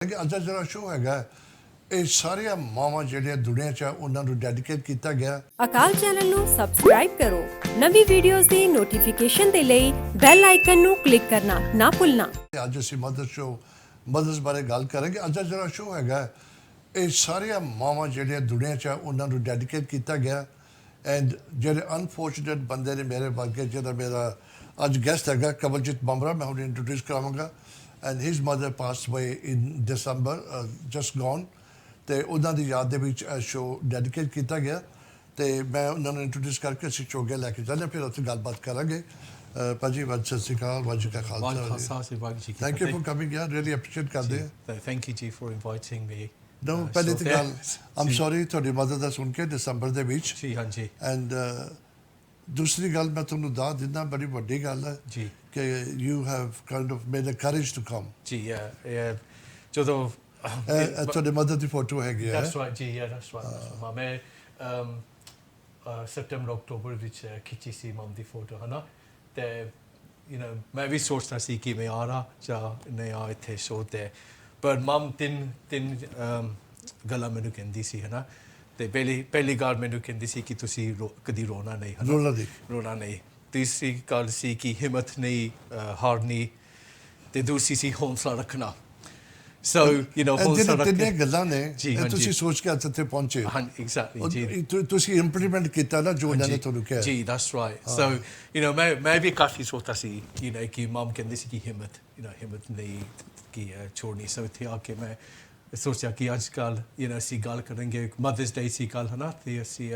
ਅੱਜ ਦਾ ਜਿਹੜਾ ਸ਼ੋਅ ਹੈਗਾ ਇਹ ਸਾਰੀਆਂ ਮਾਵਾਂ ਜਿਹੜੀਆਂ ਦੁਨੀਆ 'ਚ ਉਹਨਾਂ ਨੂੰ ਡੈਡੀਕੇਟ ਕੀਤਾ ਗਿਆ। ਅਕਾਲ ਚੈਨਲ ਨੂੰ ਸਬਸਕ੍ਰਾਈਬ ਕਰੋ। ਨਵੀਂ ਵੀਡੀਓਜ਼ ਦੀ ਨੋਟੀਫਿਕੇਸ਼ਨ ਦੇ ਲਈ ਬੈਲ ਆਈਕਨ ਨੂੰ ਕਲਿੱਕ ਕਰਨਾ ਨਾ ਭੁੱਲਣਾ। ਅੱਜ ਅਸੀਂ ਮਦਰਸ ਬਾਰੇ ਗੱਲ ਕਰਾਂਗੇ। ਅੱਜ ਦਾ ਜਿਹੜਾ ਸ਼ੋਅ ਹੈਗਾ ਇਹ ਸਾਰੀਆਂ ਮਾਵਾਂ ਜਿਹੜੀਆਂ ਦੁਨੀਆ 'ਚ ਉਹਨਾਂ ਨੂੰ ਡੈਡੀਕੇਟ ਕੀਤਾ ਗਿਆ। ਐਂਡ ਜਿਹੜੇ ਅਨਫੋਰਚੂਨੇਟ ਬੰਦੇ ਨੇ ਮੇਰੇ ਵਰਗੇ, ਜਿਹੜਾ ਮੇਰਾ ਅੱਜ ਗੈਸਟ ਹੈਗਾ ਕਵਲਜੀਤ ਭਮਰਾ, ਮੈਂ ਹੁਣ introduce ਕਰਾਵਾਂਗਾ। and his mother passed away in December, just gone, ਤੇ ਉਹਨਾਂ ਦੀ ਯਾਦ ਦੇ ਵਿੱਚ ਇਹ ਸ਼ੋਅ ਡੈਡੀਕੇਟ ਕੀਤਾ ਗਿਆ ਤੇ ਮੈਂ ਉਹਨਾਂ ਨੂੰ ਇੰਟਰੋਡਿਊਸ ਕਰਕੇ ਅਸੀਂ ਚੋਗੇ ਲੈ ਕੇ ਚੱਲੇ, ਫਿਰ ਉੱਥੇ ਗੱਲਬਾਤ ਕਰਾਂਗੇ। ਭਾਜੀ ਸਤਿ ਸ਼੍ਰੀ ਅਕਾਲ, ਵਾਹਿਗੁਰੂ ਕਾ Khalsa. Thank you for coming ਯਾਰ, ਰੀਅਲੀ ਐਪਰੀਸ਼ੀਏਟ ਕਰਦੇ ਹਾਂ। ਥੈਂਕ ਯੂ ਜੀ ਫॉर ਇਨਵਾਈਟਿੰਗ ਮੀ। ਨੋ ਪਹਿਲੀ ਤਾਂ ਗੱਲ ਆਮ ਸੌਰੀ ਤੁਹਾਡੀ ਮਦਰ ਦਾ ਸੁਣ ਕੇ ਦਸੰਬਰ ਦੇ ਵਿੱਚ ਜੀ। ਹਾਂਜੀ। ਐਂਡ ਦੂਸਰੀ ਗੱਲ ਮੈਂ ਤੁਹਾਨੂੰ ਦੱਸ ਦਿੰਦਾ, ਬੜੀ ਵੱਡੀ ਗੱਲ ਹੈ ਜੀ ਕਿ you have kind of made a courage to come. ਜੀ ਜਦੋਂ ਤੁਹਾਡੇ ਮਦਰ ਦੀ ਫੋਟੋ ਹੈਗੀ ਹੈ। ਦੈਟਸ ਰਾਈਟ ਜੀ, ਦੈਟਸ ਰਾਈਟ। ਮੈਂ ਸੈਪਟੈਂਬਰ ਅਕਤੂਬਰ ਵਿੱਚ ਖਿੱਚੀ ਸੀ ਮਮ ਦੀ ਫੋਟੋ, ਹੈ ਨਾ। ਤੇ ਮੈਂ ਵੀ ਸੋਚਦਾ ਸੀ ਕਿ ਮੈਂ ਆ ਰਹਾ ਜਾਂ ਨਹੀਂ ਆ ਇੱਥੇ ਸ਼ੋਅ 'ਤੇ, ਪਰ ਮਮ ਤਿੰਨ ਗੱਲਾਂ ਮੈਨੂੰ ਕਹਿੰਦੀ ਸੀ, ਹੈ ਨਾ। ਤੇ ਪਹਿਲੀ ਗੱਲ ਮੈਨੂੰ ਕਹਿੰਦੀ ਸੀ ਕਿ ਤੁਸੀਂ ਕਦੀ ਰੋਣਾ ਨਹੀਂ, ਰੋਣਾ ਨਹੀਂ। ਤੀਸਰੀ ਗੱਲ ਸੀ ਕਿ ਹਿੰਮਤ ਨਹੀਂ ਹਾਰਨੀ, ਤੇ ਦੂਸਰੀ ਸੀ ਹੌਂਸਲਾ ਰੱਖਣਾ। ਸੋ ਹੌਂਸਲਾ ਰੱਖ ਤਿੰਨੇ ਗੱਲਾਂ ਨੇ ਤੁਸੀਂ ਸੋਚ ਕੇ ਇੱਥੇ ਪਹੁੰਚੇ। ਹਾਂ, ਐਗਜ਼ੈਕਟਲੀ ਜੀ। ਤੁਸੀਂ ਇੰਪਲੀਮੈਂਟ ਕੀਤਾ ਨਾ ਜੋ ਉਹਨਾਂ ਨੇ ਤੁਹਾਨੂੰ ਕਿਹਾ। ਜੀ ਦੈਟਸ ਰਾਈਟ। ਸੋ ਮੈਂ ਵੀ ਕਾਫੀ ਸੋਚਦਾ ਸੀ ਕਿ ਮਮ ਕਹਿੰਦੀ ਸੀ ਕਿ ਹਿੰਮਤ ਨਹੀਂ ਕਿ ਛੋੜਨੀ। ਸੋ ਇੱਥੇ ਆ ਕੇ ਮੈਂ ਸੋਚਿਆ ਕਿ ਅੱਜ ਕੱਲ੍ਹ ਅਸੀਂ ਗੱਲ ਕਰਾਂਗੇ, ਮਦਰਸ ਡੇ ਸੀ ਕੱਲ੍ਹ, ਹੈ ਨਾ, ਅਤੇ ਅਸੀਂ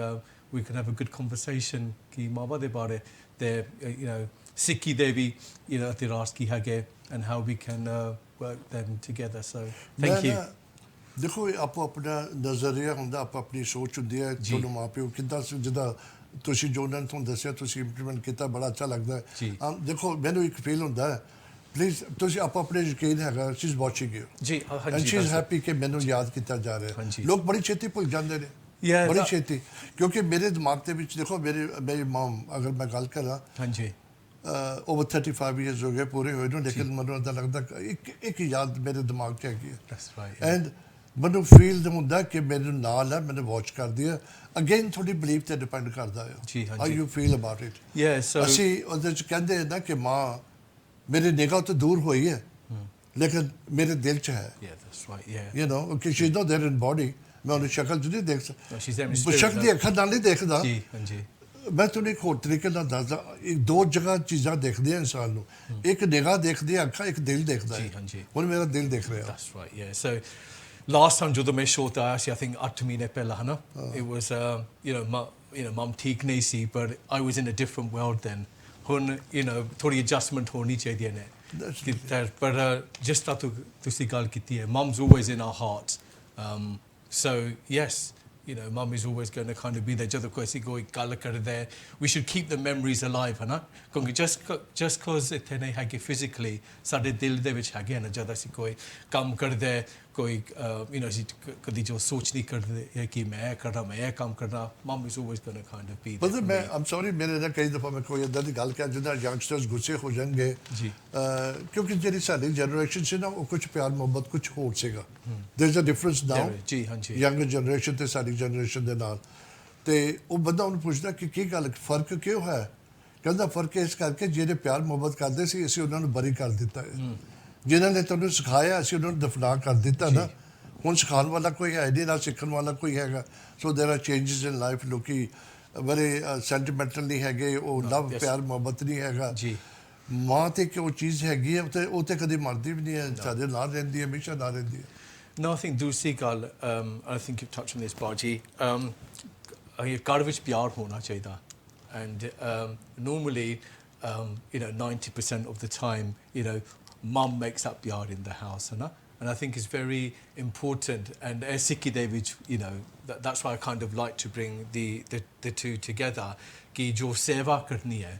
ਵੀ can have a good conversation ਕਿ ਮਾਵਾਂ ਦੇ ਬਾਰੇ ਅਤੇ ਸਿੱਖੀ ਦੇ ਵੀ ਇਤਿਹਾਸ ਕੀ ਹੈਗੇ and how we can work them together. So thank you. ਦੇਖੋ ਆਪੋ ਆਪਣਾ ਨਜ਼ਰੀਆ ਹੁੰਦਾ, ਆਪੋ ਆਪਣੀ ਸੋਚ ਹੁੰਦੀ ਹੈ। ਤੁਹਾਨੂੰ ਮਾਂ ਪਿਓ ਕਿੱਦਾਂ ਜਿੱਦਾਂ ਤੁਸੀਂ ਜੋ ਉਹਨਾਂ ਨੇ ਤੁਹਾਨੂੰ ਦੱਸਿਆ ਤੁਸੀਂ ਇੰਪਲੀਮੈਂਟ ਕੀਤਾ, ਬੜਾ ਅੱਛਾ ਲੱਗਦਾ ਹੈ। ਦੇਖੋ ਮੈਨੂੰ ਇੱਕ ਫੀਲ ਹੁੰਦਾ ਹੈ, ਪਲੀਜ਼ ਤੁਸੀਂ ਆਪੋ ਆਪਣੇ ਯਕੀਨ ਹੈਗਾ, ਸ਼ੀ ਇਜ਼ ਵਾਚਿੰਗ ਯੂ ਜੀ, ਐਂਡ ਸ਼ੀ ਇਜ਼ ਹੈਪੀ ਕਿ ਮੈਨੂੰ ਯਾਦ ਕੀਤਾ ਜਾ ਰਿਹਾ। ਲੋਕ ਬੜੀ ਛੇਤੀ ਭੁੱਲ ਜਾਂਦੇ ਨੇ, ਬੜੀ ਛੇਤੀ, ਕਿਉਂਕਿ ਮੇਰੇ ਦਿਮਾਗ ਦੇ ਵਿੱਚ ਦੇਖੋ ਮੇਰੀ ਮਾਮ, ਅਗਰ ਮੈਂ ਗੱਲ ਕਰਾਂ, ਹਾਂਜੀ, ਓਵਰ 35 ਈਅਰਸ ਹੋ ਗਏ ਪੂਰੇ ਹੋਏ ਨੂੰ, ਲੇਕਿਨ ਮੈਨੂੰ ਇੱਦਾਂ ਲੱਗਦਾ ਇੱਕ ਯਾਦ ਮੇਰੇ ਦਿਮਾਗ 'ਚ ਹੈਗੀ ਹੈ। ਐਂਡ ਮੈਨੂੰ ਫੀਲ ਹੁੰਦਾ ਕਿ ਮੇਰੇ ਨਾਲ ਹੈ, ਮੈਨੂੰ ਵਾਚ ਕਰਦੀ ਹੈ। ਅਗੇਨ ਤੁਹਾਡੀ ਬਿਲੀਫ 'ਤੇ ਡਿਪੈਂਡ ਕਰਦਾ ਹੈ how you feel about it. ਅਸੀਂ ਉਹਦੇ 'ਚ ਕਹਿੰਦੇ ਨਾ ਕਿ ਮਾਂ ਮੇਰੇ ਨਿਗਾਹ ਤੋਂ ਦੂਰ ਹੋਈ ਹੈ ਲੇਕਿਨ ਮੇਰੇ ਦਿਲ 'ਚ ਹੈ। ਯੂ ਨੋ ਕਿ she is not there in body. ਮੈਂ ਉਹਦੀ ਸ਼ਕਲ 'ਚ ਨਹੀਂ ਦੇਖ ਸਕਦਾ, ਸ਼ਕਲ ਦੀ ਅੱਖਾਂ ਨਾਲ ਨਹੀਂ ਦੇਖਦਾ। ਮੈਂ ਤੁਹਾਨੂੰ ਇੱਕ ਹੋਰ ਤਰੀਕੇ ਨਾਲ ਦੱਸਦਾ, ਦੋ ਜਗ੍ਹਾ ਚੀਜ਼ਾਂ ਦੇਖਦੀਆਂ ਇਨਸਾਨ ਨੂੰ, ਇੱਕ ਨਿਗਾਹ ਦੇਖਦੀ ਹੈ ਅੱਖਾਂ, ਇੱਕ ਦਿਲ ਦੇਖਦਾ ਹੈ। ਹੁਣ ਮੇਰਾ ਦਿਲ ਦੇਖ ਰਿਹਾ। ਸੋ ਲਾਸਟ ਟਾਈਮ ਜਦੋਂ ਮੈਂ ਸ਼ੋਅ 'ਤੇ ਆਇਆ ਸੀ, ਆਈ ਥਿੰਕ 8 ਮਹੀਨੇ ਪਹਿਲਾਂ, ਹੈ ਨਾ, ਇਟ ਵਾਸ ਮਮ ਠੀਕ ਨਹੀਂ ਸੀ, ਪਰ ਆਈ ਵਾਸ ਇਨ ਅ ਡਿਫਰੈਂਟ ਵਰਲਡ ਦੈਨ। ਹੁਣ ਥੋੜ੍ਹੀ ਐਡਜਸਟਮੈਂਟ ਹੋਣੀ ਚਾਹੀਦੀ ਹੈ। ਪਰ ਜਿਸ ਤਰ੍ਹਾਂ ਤੁਸੀਂ ਗੱਲ ਕੀਤੀ ਹੈ, ਮਮ's always in our hearts. So yes, mum is always going to kind of be there. ਜਦੋਂ ਕੋਈ ਅਸੀਂ ਕੋਈ ਗੱਲ ਕਰਦੇ, we should keep the memories alive, ਹੈ ਨਾ, ਕਿਉਂਕਿ just cause ਇੱਥੇ ਨਹੀਂ ਹੈਗੇ ਫਿਜ਼ੀਕਲੀ, ਸਾਡੇ ਦਿਲ ਦੇ ਵਿੱਚ ਹੈਗੇ ਨਾ। ਜਦ ਅਸੀਂ ਕੋਈ ਕੰਮ ਕਰਦੇ, ਕੋਈ ਅਸੀਂ ਕਦੀ ਜੋ ਸੋਚ ਨਹੀਂ ਕਰਦੇ ਕਿ ਮੈਂ ਕਰਨਾ, ਮੈਂ ਇਹ ਕੰਮ ਕਰਨਾ, mum is always going to kind of be there. ਮਤਲਬ ਮੈਂ ਆਮ ਸੌਰੀ, ਮੇਰੇ ਨਾਲ ਕਈ ਦਫਾ ਮੈਂ ਕੋਈ ਇੱਦਾਂ ਦੀ ਗੱਲ ਕਰ ਜਿੱਦਾਂ ਯੰਗਸਟਰਸ ਗੁੱਸੇ ਹੋ ਜਾਣਗੇ ਜੀ, ਕਿਉਂਕਿ ਜਿਹੜੀ ਸਾਡੀ ਜਨਰੇਸ਼ਨ ਸੀ ਨਾ, ਉਹ ਕੁਛ ਪਿਆਰ ਮੁਹੱਬਤ ਕੁਛ ਹੋਰ ਸੀਗਾ। ਦੇਰ ਇਜ਼ ਅ ਡਿਫਰੈਂਸ ਨਾਓ ਜੀ। ਹਾਂਜੀ, ਯੰਗਰ ਜਨਰੇਸ਼ਨ ਤੇ ਸਾਡੀ ਜਨਰੇਸ਼ਨ ਦੇ ਨਾਲ। ਤੇ ਉਹ ਬੰਦਾ ਉਹਨੂੰ ਪੁੱਛਦਾ ਕਿ ਕੀ ਗੱਲ, ਫਰਕ ਕਿਉਂ ਹੈ? ਕਹਿੰਦਾ ਫਰਕ ਇਸ ਕਰਕੇ ਜਿਹੜੇ ਪਿਆਰ ਮੁਹੱਬਤ ਕਰਦੇ ਸੀ ਅਸੀਂ ਉਹਨਾਂ ਨੂੰ ਬਰੀ ਕਰ ਦਿੱਤਾ ਹੈ। ਜਿਨ੍ਹਾਂ ਨੇ ਤੁਹਾਨੂੰ ਸਿਖਾਇਆ ਅਸੀਂ ਉਹਨਾਂ ਨੂੰ ਦਫਨਾ ਕਰ ਦਿੱਤਾ ਨਾ। ਹੁਣ ਸਿਖਾਉਣ ਵਾਲਾ ਕੋਈ ਹੈ ਨਹੀਂ, ਨਾ ਸਿੱਖਣ ਵਾਲਾ ਕੋਈ ਹੈਗਾ। ਸੋ ਦੇਰ ਆਰ ਚੇਂਜਿਸ ਇਨ ਲਾਈਫ। ਲੋਕੀ ਬੜੇ ਸੈਂਟੀਮੈਂਟਲ ਨਹੀਂ ਹੈਗੇ, ਉਹ ਲਵ ਪਿਆਰ ਮੁਹੱਬਤ ਨਹੀਂ ਹੈਗਾ। ਮਾਂ ਤੇ ਕਿ ਉਹ ਚੀਜ਼ ਹੈਗੀ ਹੈ, ਉਹ ਤੇ ਕਦੇ ਮਰਦੀ ਵੀ ਨਹੀਂ ਹੈ, ਸਾਡੇ ਨਾਲ ਰਹਿੰਦੀ ਹੈ, ਹਮੇਸ਼ਾ ਨਾਲ ਰਹਿੰਦੀ ਹੈ। No, I think ਦੂਸਰੀ ਗੱਲ, I think you've touched on this, ਬਾਜੀ, ਘਰ ਵਿੱਚ ਪਿਆਰ ਹੋਣਾ ਚਾਹੀਦਾ। And normally 90% of the time mum makes up pyar in the house, है ना, and I think it's very important. And Sikhi de vich, that's why I kind of like to bring the two together, ki jo seva karni hai,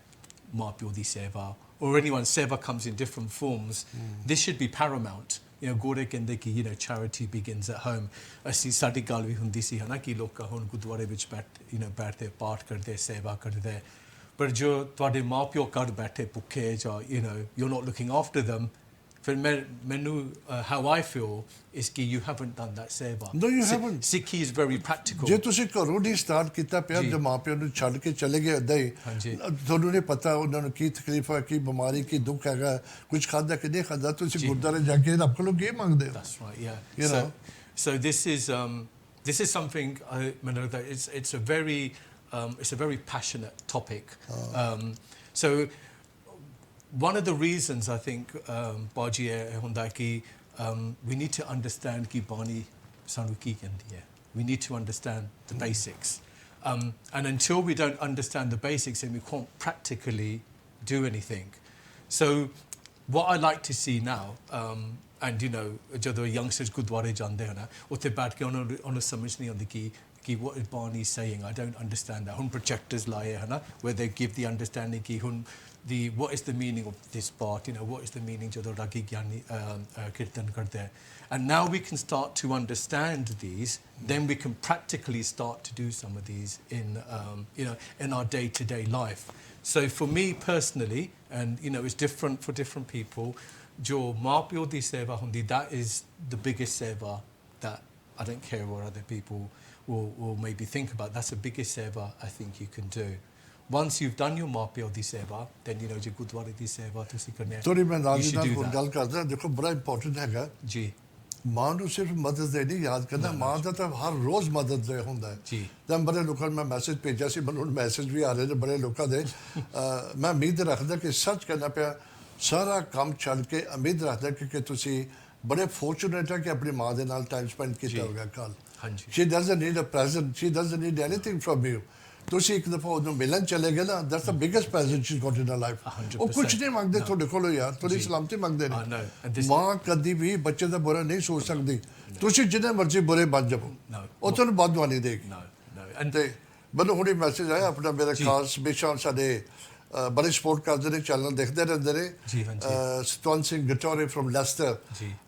maa pyo di seva, or anyone's seva comes in different forms. This should be paramount. ਗੋਰੇ ਕਹਿੰਦੇ ਕਿ charity begins at home. ਅਸੀਂ ਸਾਡੀ ਗੱਲ ਵੀ ਹੁੰਦੀ ਸੀ, ਹੈ ਨਾ, ਕਿ ਲੋਕ ਹੁਣ ਗੁਰਦੁਆਰੇ ਵਿੱਚ ਬੈਠਦੇ, ਪਾਠ ਕਰਦੇ, ਸੇਵਾ ਕਰਦੇ, ਪਰ ਜੋ ਤੁਹਾਡੇ ਮਾਂ ਪਿਓ ਘਰ ਬੈਠੇ ਭੁੱਖੇ ਜਾਂ you're not looking after them, फिर मैनू how I feel is कि you haven't done that seva. No, you haven't. Sikhi is very practical. ਜੇ ਤੁਸੀਂ ਘਰੋਂ ਨਹੀਂ ਸਟਾਰਟ ਕੀਤਾ ਪਿਆ ਜੀ। ਜੇ ਮਾਪਿਆਂ ਨੂੰ ਛੱਡ ਕੇ ਚਲੇ ਗਏ ਏਦਾਂ ਹੀ ਹਾਂਜੀ। ਤੁਹਾਨੂੰ ਨਹੀਂ ਪਤਾ ਉਹਨਾਂ ਨੂੰ ਕੀ ਤਕਲੀਫ ਹੈ ਕੀ ਬਿਮਾਰੀ ਕੀ ਦੁੱਖ ਹੈਗਾ ਕੁਝ ਖਾਦਾ ਕਿ ਨਹੀਂ ਖਾਦਾ ਤੁਸੀਂ ਗੁਰਦੁਆਰੇ ਜਾ ਕੇ ਰੱਬ ਕੋਲੋਂ ਕੀ ਮੰਗਦੇ ਹੋ That's right, yeah. You know? So this is something I know that it's a very passionate topic. So one of the reasons I think Baji ਹੁੰਦਾ कि we need to understand कि बानी सानू की कहती है. We need to understand the basics. And until we don't understand the basics, then we can't practically do anything. So what I like to see now, and you know, ਜਦੋਂ youngsters ਗੁਰਦੁਆਰੇ ਜਾਂਦੇ ਹਨ ਉੱਥੇ ਬੈਠ ਕੇ ਉਹਨਾਂ ਨੂੰ ਸਮਝ ਨਹੀਂ ਆਉਂਦੀ ਕਿ what is Barney saying? I don't understand that. ਹੁਣ projectors ਲਾਏ ਹਨ where they give the understanding ਕਿ ਹੁਣ what is the meaning of this part, you know, what is the meaning ਜਦੋਂ ਰਾਗੀ ਗਿਆਨੀ ਕੀਰਤਨ ਕਰਦੇ ਹੈ. And now we can start to understand these, then we can practically start to do some of these in you know, in our day-to-day life. So for me personally, and you know, it's different for different people, jo maapyo di seva hundi, that is the biggest seva that I don't care what other people will maybe think about. That's the biggest seva I think you can do. Once you've done your maapyo di seva, then you know je gurdware di seva ਤੁਸੀਂ ਕਰਨੇ ਥੋੜੀ ਮੈਂ ਨਾਲ ਦੀ ਨਾਲ ਗੱਲ ਕਰਦਾ ਦੇਖੋ ਬੜਾ ਇੰਪੋਰਟੈਂਟ ਹੈਗਾ ਜੀ ਮਾਂ ਨੂੰ ਸਿਰਫ ਮਦਦ ਦੇ ਨਹੀਂ ਯਾਦ ਕਰਨਾ ਮਾਂ ਦਾ ਤਾਂ ਹਰ ਰੋਜ਼ ਮਦਦ ਦੇ ਹੁੰਦਾ ਹੈ ਜੀ ਤਾਂ ਬੜੇ ਲੋਕਾਂ ਨੂੰ ਮੈਂ ਮੈਸੇਜ ਭੇਜਿਆ ਸੀ ਮੈਨੂੰ ਮੈਸੇਜ ਵੀ ਆ ਰਹੇ ਨੇ ਬੜੇ ਲੋਕਾਂ ਦੇ ਮੈਂ ਉਮੀਦ ਰੱਖਦਾ ਕਿ ਸੱਚ ਕਰਨਾ ਪਿਆ ਸਾਰਾ ਕੰਮ ਛੱਡ ਕੇ ਉਮੀਦ ਰੱਖਦਾ ਕਿ ਤੁਸੀਂ ਬੜੇ ਫੋਰਚੂਨੇਟ ਹੈ ਕਿ ਆਪਣੀ ਮਾਂ ਦੇ ਨਾਲ ਟਾਈਮ ਸਪੈਂਡ ਕੀਤਾ ਹੋਗਾ ਕੱਲ ਹਾਂਜੀ she doesn't need a present she doesn't need anything from you ਤੁਸੀਂ ਇੱਕ ਦਫਾ ਉਹਨੂੰ ਮਿਲਣ ਚਲੇ ਗਏ ਨਾ that's the biggest present she's got in her life ਉਹ ਕੁਝ ਨਹੀਂ ਮੰਗਦੇ ਤੁਹਾਡੇ ਕੋਲੋਂ ਯਾਰ ਤੁਹਾਡੀ ਸਲਾਮਤੀ ਮੰਗਦੇ ਨੇ ਮਾਂ ਕਦੀ ਵੀ ਬੱਚੇ ਦਾ ਬੁਰਾ ਨਹੀਂ ਸੋਚ ਸਕਦੀ ਤੁਸੀਂ ਜਿੰਨੇ ਮਰਜ਼ੀ ਬੁਰੇ ਬਣ ਜਾਓ ਉਹ ਤੁਹਾਨੂੰ ਬਦਦੁਆ ਨਹੀਂ ਦੇਗੀ ਤੇ ਮੈਨੂੰ ਹੁਣੇ ਮੈਸੇਜ ਆਇਆ ਆਪਣਾ ਮੇਰਾ ਖਾਸ ਬੇਸ਼ਾਨ ਸਾਡੇ ਬੜੇ ਸਪੋਰਟ ਕਰਦੇ ਨੇ ਚੈਨਲ ਦੇਖਦੇ ਰਹਿੰਦੇ ਨੇ ਸਤਵੰਤ ਸਿੰਘ ਗਟੋਰੇ ਫਰਮ ਲੈਸਟਰ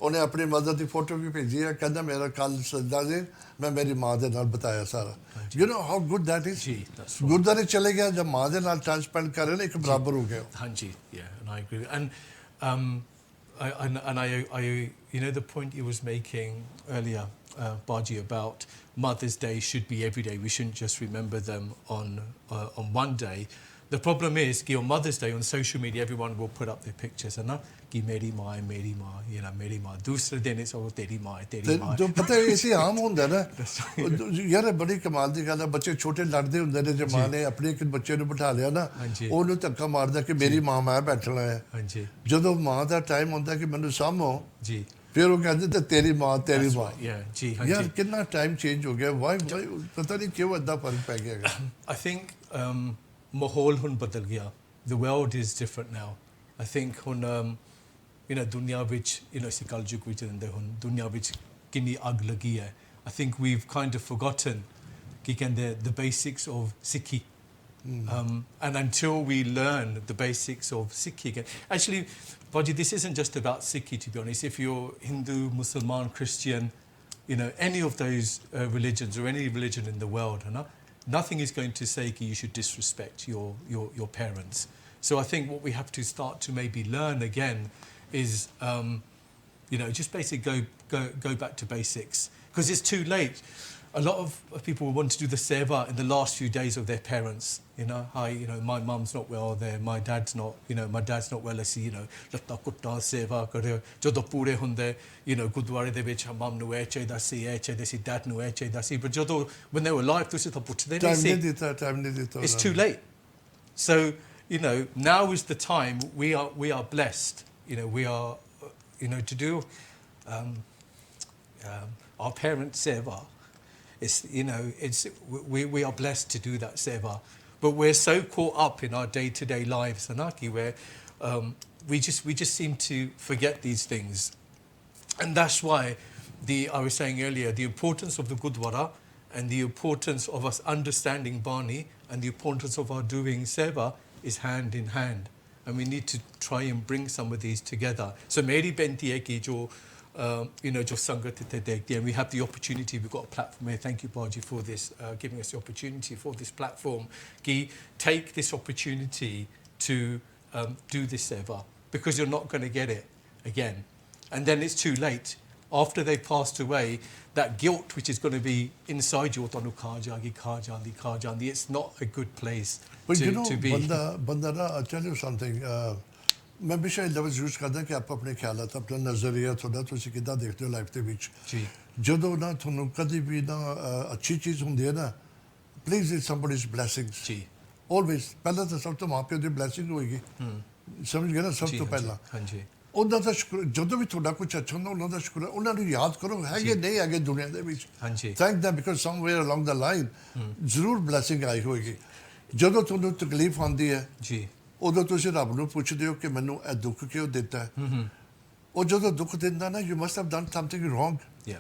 ਉਹਨੇ ਆਪਣੀ ਮਦਰ ਦੀ ਫੋਟੋ ਵੀ ਭੇਜੀ ਹੈ ਕਹਿੰਦਾ ਮੇਰਾ ਕੱਲ ਸਜਦਾ ਜੀ ਮੈਂ ਮੇਰੀ ਮਾਂ ਦੇ ਨਾਲ ਬਤਾਇਆ ਸਾਰਾ you know how good that is ਗੁਰਦੁਆਰੇ ਚਲੇ ਗਿਆ ਜਦ ਮਾਂ ਦੇ ਨਾਲ ਟਾਈਮ ਸਪੈਂਡ ਕਰ ਰਹੇ ਨੇ ਇੱਕ ਬਰਾਬਰ ਹੋ ਗਿਆ ਹਾਂਜੀ and I agree and I you know the point you was making earlier Baji about Mother's Day should be every day. We shouldn't just remember them on one day. The problem is कि on Mother's Day on social media everyone will put up their pictures है ना कि मेरी माँ you know मेरी माँ दूसरे दिन it's all तेरी माँ तो पता है इसी आम ਹੁੰਦਾ ਨਾ ਯਾਰ ਬੜੀ ਕਮਾਲ ਦੀ ਗੱਲ ਹੈ ਬੱਚੇ ਛੋਟੇ ਲੜਦੇ ਹੁੰਦੇ ਨੇ ਜੇ ਮਾਂ ਨੇ ਆਪਣੇ ਇੱਕ ਬੱਚੇ ਨੂੰ ਬਿਠਾ ਲਿਆ ਨਾ ਉਹਨੂੰ ਧੱਕਾ ਮਾਰਦਾ ਕਿ ਮੇਰੀ ਮਾਂ ਮੈਂ ਬੈਠਣਾ ਹੈ ਜਦੋਂ ਮਾਂ ਦਾ ਟਾਈਮ ਹੁੰਦਾ ਕਿ ਮੈਨੂੰ ਸਾਂਭੋ ਜੀ ਫਿਰ ਉਹ ਕਹਿੰਦੇ ਤੇ ਤੇਰੀ ਮਾਂ ਜੀ ਯਾਰ ਕਿੰਨਾ ਟਾਈਮ ਚੇਂਜ ਹੋ ਗਿਆ ਵਾਈ ਪਤਾ ਨਹੀਂ ਕਿਉਂ ਏਦਾਂ ਫਰਕ ਪੈ ਗਿਆ I think ਮਾਹੌਲ ਹੁਣ ਬਦਲ ਗਿਆ the world is different now I think ਹੁਣ you know ਦੁਨੀਆ ਵਿੱਚ you know ਅਸੀਂ ਕਲਯੁਗ ਵਿੱਚ ਰਹਿੰਦੇ ਹੁਣ ਦੁਨੀਆ ਵਿੱਚ ਕਿੰਨੀ ਅੱਗ ਲੱਗੀ ਹੈ I think we've kind of forgotten ਕੀ ਕਹਿੰਦੇ the basics of Sikhi and until we learn the basics of Sikhi actually Baji this isn't just about Sikhi to be honest if you're Hindu Muslim Christian you know any of those religions or any religion in the world nothing is going to say that you should disrespect your parents. So I think what we have to start to maybe learn again is, you know, just basically go back to basics because it's too late. A lot of people want to do the seva in the last few days of their parents. You know, you know, my mum's not well there, my dad's not well. I see, you know, latta kutta seva kare jadon pure hunde, you know, gurdware de vich mum nu eh chahiਦਾ C dad nu eh chahiਦਾ C but ਜਦੋਂ when they were alive ਤੁਸੀਂ ਤਾਂ ਪੁੱਛਦੇ ਨਹੀਂ ਸੀ time ਨਹੀਂ ਦਿੱਤਾ it's too late so you know now is the time we are blessed you know we are you know to do our parents seva. It's you know it's we are blessed to do that seva but we're so caught up in our day-to-day lives Anaki where we just seem to forget these things and that's why I was saying earlier the importance of the Gurdwara and the importance of us understanding Bani and the importance of our doing seva is hand in hand and we need to try and bring some of these together so meri benti hai ki jo you know, just sangat and we have the opportunity. We've got a platform here. Thank you, Baji, for this, giving us the opportunity for this platform. Ki take this opportunity to do this seva because you're not going to get it again. And then it's too late. After they've passed away, that guilt which is going to be inside you, it's not a good place But to, you know, to be. banda na, I'll tell you something. मैं हमेशा ये लफ्ज़ use करदा कि आप अपने ख्यालात अपना नज़रिया थोड़ा तुसी किद्दां देखते हो लाइफ दे विच जी ਜਦੋਂ ਨਾ ਤੁਹਾਨੂੰ ਕਦੀ ਵੀ ਨਾ ਅੱਛੀ ਚੀਜ਼ ਹੁੰਦੀ ਹੈ ਨਾ ਪਲੀਜ਼ ਇਟ ਸਮਬਡੀਜ਼ ਬਲੇਸਿੰਗਸ ਜੀ ਆਲਵੇਜ਼ ਪਹਿਲਾਂ ਤਾਂ ਸਭ ਤੋਂ ਮਾਪਿਆਂ ਦੀ ਬਲੇਸਿੰਗ ਹੋਏਗੀ ਸਮਝ ਗਏ ਨਾ ਸਭ ਤੋਂ ਪਹਿਲਾਂ ਹਾਂਜੀ ਉਹਨਾਂ ਦਾ ਸ਼ੁਕਰ ਜਦੋਂ ਵੀ ਤੁਹਾਡਾ ਕੁਝ ਅੱਛਾ ਹੁੰਦਾ ਉਹਨਾਂ ਦਾ ਸ਼ੁਕਰ ਉਹਨਾਂ ਨੂੰ ਯਾਦ ਕਰੋ ਹੈਗੇ ਨਹੀਂ ਹੈਗੇ ਦੁਨੀਆ ਦੇ ਵਿੱਚ ਹਾਂਜੀ thank them because somewhere along the line ਜ਼ਰੂਰ ਬਲੇਸਿੰਗ ਆਈ ਹੋਏਗੀ ਜਦੋਂ ਤੁਹਾਨੂੰ ਤਕਲੀਫ ਆਉਂਦੀ ਹੈ ਜੀ ਉਦੋਂ ਤੁਸੀਂ ਰੱਬ ਨੂੰ ਪੁੱਛਦੇ ਹੋ ਕਿ ਮੈਨੂੰ ਇਹ ਦੁੱਖ ਕਿਉਂ ਦਿੱਤਾ ਹੈ ਉਹ ਜਦੋਂ ਦੁੱਖ ਦਿੰਦਾ ਨਾ you must have done something wrong ਯਾ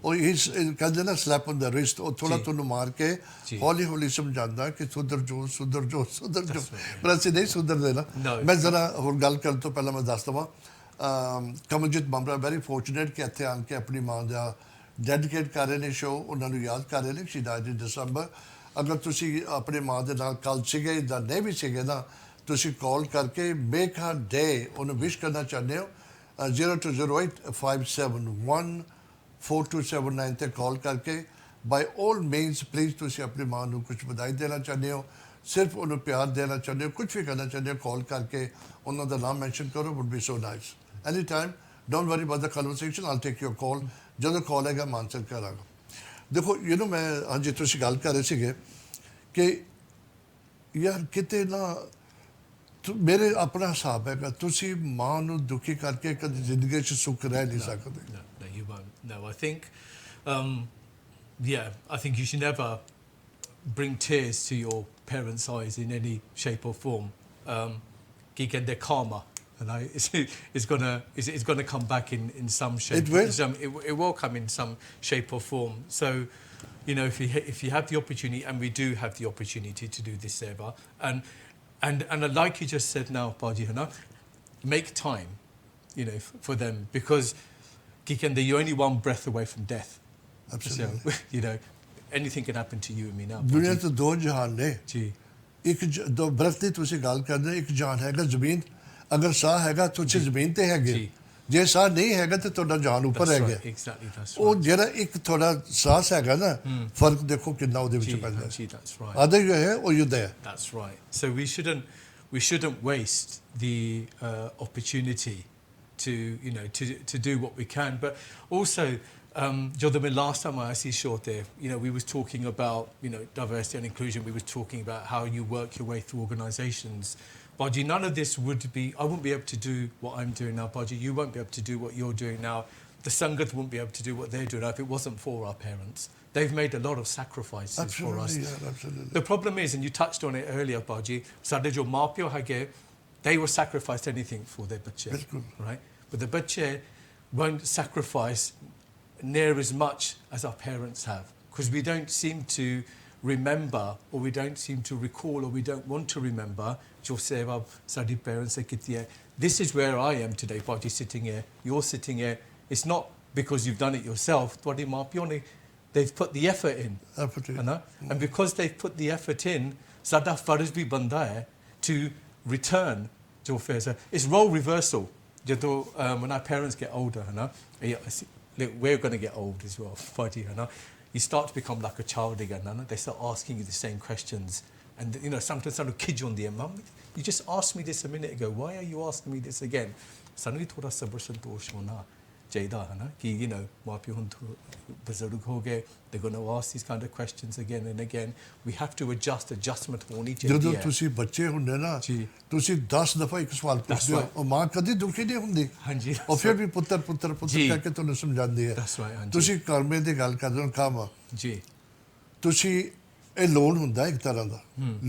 ਉਹ ਇਸ ਕਹਿੰਦੇ ਨਾ ਸਲੈਪ ਔਨ ਦਾ ਰਿਸਟ ਉਹ ਥੋੜਾ ਤੁਹਾਨੂੰ ਮਾਰ ਕੇ ਜੀ। ਹੌਲੀ ਹੌਲੀ ਸਮਝਾਉਂਦਾ ਕਿ ਸੁਧਰ ਜੋ ਪਰ ਅਸੀਂ ਨਹੀਂ ਸੁਧਰਦੇ ਨਾ ਮੈਂ ਜ਼ਰਾ ਹੋਰ ਗੱਲ ਕਰਨ ਤੋਂ ਪਹਿਲਾਂ ਮੈਂ ਦੱਸ ਦੇਵਾਂ ਕਮਲਜੀਤ ਬੰਬਰਾ ਵੈਰੀ ਫੋਰਚੂਨੇਟ ਕਿ ਇੱਥੇ ਆਣ ਕੇ ਆਪਣੀ ਮਾਂ ਦਾ ਡੈਡੀਕੇਟ ਕਰ ਰਹੇ ਨੇ ਸ਼ੋਅ ਉਹਨਾਂ ਨੂੰ ਯਾਦ ਕਰ ਰਹੇ ਨੇ ਸ਼ੀ ਡਾਈਡ ਇਨ ਦਸੰਬਰ ਅਗਰ ਤੁਸੀਂ ਆਪਣੇ ਮਾਂ ਦੇ ਨਾਲ ਕੱਲ੍ਹ ਸੀਗੇ ਜਾਂ ਨਹੀਂ ਵੀ ਸੀਗੇ ਨਾ ਤੁਸੀਂ ਕਾਲ ਕਰਕੇ ਮੇਕ ਹਰ ਡੇ ਉਹਨੂੰ ਵਿਸ਼ ਕਰਨਾ ਚਾਹੁੰਦੇ ਹੋ 0208571427 ਤੇ ਕਾਲ ਕਰਕੇ ਬਾਈ ਆਲ ਮੀਨਸ ਪਲੀਜ਼ ਤੁਸੀਂ ਆਪਣੀ ਮਾਂ ਨੂੰ ਕੁਝ ਵਧਾਈ ਦੇਣਾ ਚਾਹੁੰਦੇ ਹੋ ਸਿਰਫ ਉਹਨੂੰ ਪਿਆਰ ਦੇਣਾ ਚਾਹੁੰਦੇ ਹੋ ਕੁਝ ਵੀ ਕਰਨਾ ਚਾਹੁੰਦੇ ਹੋ ਕਾਲ ਕਰਕੇ ਉਹਨਾਂ ਦਾ ਨਾਮ ਮੈਂਸ਼ਨ ਕਰੋ would be so nice any time don't worry about the conversation all take your call ਜਦੋਂ ਕਾਲ ਹੈਗਾ ਮੈਂ ਆਨਸਰ ਕਰਾਂਗਾ ਦੇਖੋ ਮੈਂ ਹਾਂਜੀ ਤੁਸੀਂ ਗੱਲ ਕਰ ਰਹੇ ਸੀਗੇ ਕਿ ਯਾਰ ਕਿਤੇ ਨਾ ਮੇਰੇ ਆਪਣਾ ਹਿਸਾਬ ਹੈਗਾ ਤੁਸੀਂ ਮਾਂ ਨੂੰ ਦੁਖੀ ਕਰਕੇ ਕਦੇ ਜ਼ਿੰਦਗੀ 'ਚ ਸੁੱਖ ਰਹਿ ਨਹੀਂ ਸਕਦੇ No, you won't. No, I think, I think you should never bring tears to your parents' eyes in any shape or form. Their karma, it's gonna come back in some shape. It will. It will come in some shape or form. So, if you have the opportunity, and we do have the opportunity to do this seva, and like you just said now, Baji, make time, for them, because you're only one breath away from death. Absolutely. So, anything can happen to you and me now. ਦੁਨੀਆ 'ਚ ਦੋ ਜਹਾਨ ਨੇ ਜੀ ਇੱਕ ਦੋ ਬਰਫ਼ ਦੀ ਤੁਸੀਂ ਗੱਲ ਕਰਦੇ ਇੱਕ ਜਹਾਨ ਹੈਗਾ ਜ਼ਮੀਨ ਅਗਰ ਸਾਹ ਹੈਗਾ ਤੁਸੀਂ ਜ਼ਮੀਨ ਤੇ ਹੈਗੇ ਜੇ ਸਾਹ ਨਹੀਂ ਹੈਗਾ ਤੇ ਤੁਹਾਡਾ ਜਹਾਨ ਉੱਪਰ ਹੈਗਾ Exactly, that's right. ਉਹ ਜਿਹੜਾ ਇੱਕ ਤੁਹਾਡਾ ਸਾਹ ਹੈਗਾ ਨਾ ਫਰਕ ਦੇਖੋ ਕਿੰਨਾ ਉਹਦੇ ਵਿੱਚ ਪੈਂਦਾ Gee, that's right. ਆਦੇ ਜੋ ਹੈ ਉਹ ਯੁੱਧ ਹੈ That's right. So we shouldn't waste the opportunity to do what we can. But also, Jodham, last time I actually showed there, we was talking about diversity and inclusion. We was talking about how you work your way through organisations. Baji, none of this would be. I wouldn't be able to do what I'm doing now, Baji. You won't be able to do what you're doing now. The Sangat wouldn't be able to do what they're doing now if it wasn't for our parents. They've made a lot of sacrifices for us. Yeah, absolutely. The problem is, and you touched on it earlier, Baji, Sade jo maapyo hage, they will sacrifice anything for their bache, right? But the bache won't sacrifice near as much as our parents have, because we don't seem to remember, or we don't seem to recall, or we don't want to remember jo seva sadi parents se kiti hai. This is where I am today, Baji, sitting here. You're sitting here. It's not because you've done it yourself. Twadi maapyo ne, they've put the effort in. And because they've put the effort in, sada farz bhi banda hai to return jo fair. It's role reversal. When our parents get older, we're going to get old as well, Baji, you start to become like a child again. They start asking you the same questions. And, sometimes some kids on the mum, you just asked me this a minute ago. Why are you asking me this again? Suddenly, thoda sabr santosh hona chahiye hai ki maapiyo hun buzurg ho gaye, they're going to ask these kind of questions again and again. We have to adjustment honi chahiye. ਜਦੋਂ ਤੁਸੀਂ ਬੱਚੇ ਹੁੰਦੇ ਨਾ ਤੁਸੀਂ 10 ਦਫਾ ਇੱਕ ਸਵਾਲ ਪੁੱਛਦੇ ਹੋ ਉਹ ਮਾਂ ਕਦੀ ਦੁਖੀ ਨਹੀਂ ਹੁੰਦੀ ਹਾਂਜੀ ਉਹ ਫਿਰ ਵੀ ਪੁੱਤਰ ਕਰਕੇ ਤੁਹਾਨੂੰ ਸਮਝਾਉਂਦੀ ਹੈ ਤੁਸੀਂ ਕਰਮੇ ਦੀ ਗੱਲ ਕਰਦੇ ਹੋ ਕੰਮ ਜੀ ਤੁਸੀਂ ਇਹ ਲੋਨ ਹੁੰਦਾ ਇੱਕ ਤਰ੍ਹਾਂ ਦਾ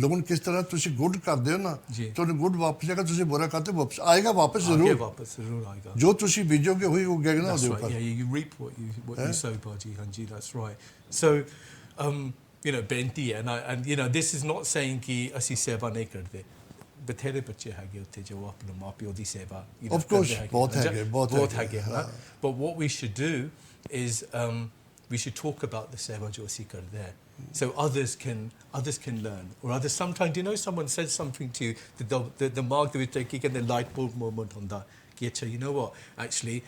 ਲੋਨ ਕਿਸ ਤਰ੍ਹਾਂ ਤੁਸੀਂ ਗੁੱਡ ਕਰਦੇ ਹੋ ਨਾ ਤੁਹਾਨੂੰ ਗੁੱਡ ਵਾਪਸ ਆਏਗਾ ਤੁਸੀਂ ਬੁਰਾ ਕਰਦੇ ਵਾਪਸ ਆਏਗਾ ਵਾਪਸ ਜ਼ਰੂਰ ਆਏਗਾ ਜੋ ਤੁਸੀਂ ਬੀਜੋਗੇ ਉਹੀ ਉੱਗੇਗਾ ਨਾ ਉਹਦੇ ਉੱਪਰ you reap what you sow, Baji. Hanji, that's right. So ਬੇਨਤੀ ਹੈ and this is not saying ਕਿ ਅਸੀਂ ਸੇਵਾ ਨਹੀਂ ਕਰਦੇ ਬਥੇਰੇ ਬੱਚੇ ਹੈਗੇ ਉੱਥੇ ਜੋ ਆਪਣੇ ਮਾਪਿਓ ਦੀ ਸੇਵਾ of course ਬਹੁਤ ਹੈਗੇ but what we should do is we should talk about the seva jo ਅਸੀਂ ਕਰਦੇ ਹਾਂ so others can learn or sometimes someone says something to you the mark ਦੇ ਵਿੱਚ ਕਿ ਕਹਿੰਦੇ light bulb moment ਹੁੰਦਾ कि अच्छा you know what actually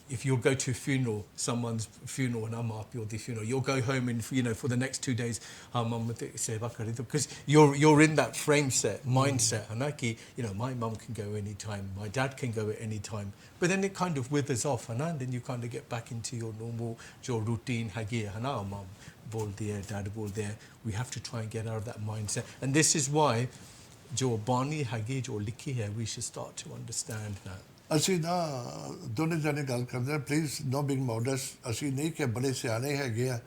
if you'll go to a funeral, someone's funeral, and I'm up, you're the funeral, you'll go home and for the next 2 days, mum because you're in that frame set, mindset, and like my mum can go anytime, my dad can go at any time, but then it kind of withers off, and then you kind of get back into your normal routine. Mum bol diya, dad bol diya. We have to try and get out of that mindset, and this is why jo bani hagi jo likhi hai, we should start to understand that. ਅਸੀਂ ਨਾ ਦੋਨੇ ਜਣੇ ਗੱਲ ਕਰਦੇ ਹਾਂ please no being ਮੋਡੈਸਟ ਅਸੀਂ ਨਹੀਂ ਕਿ ਬੜੇ ਸਿਆਣੇ ਹੈਗੇ ਆ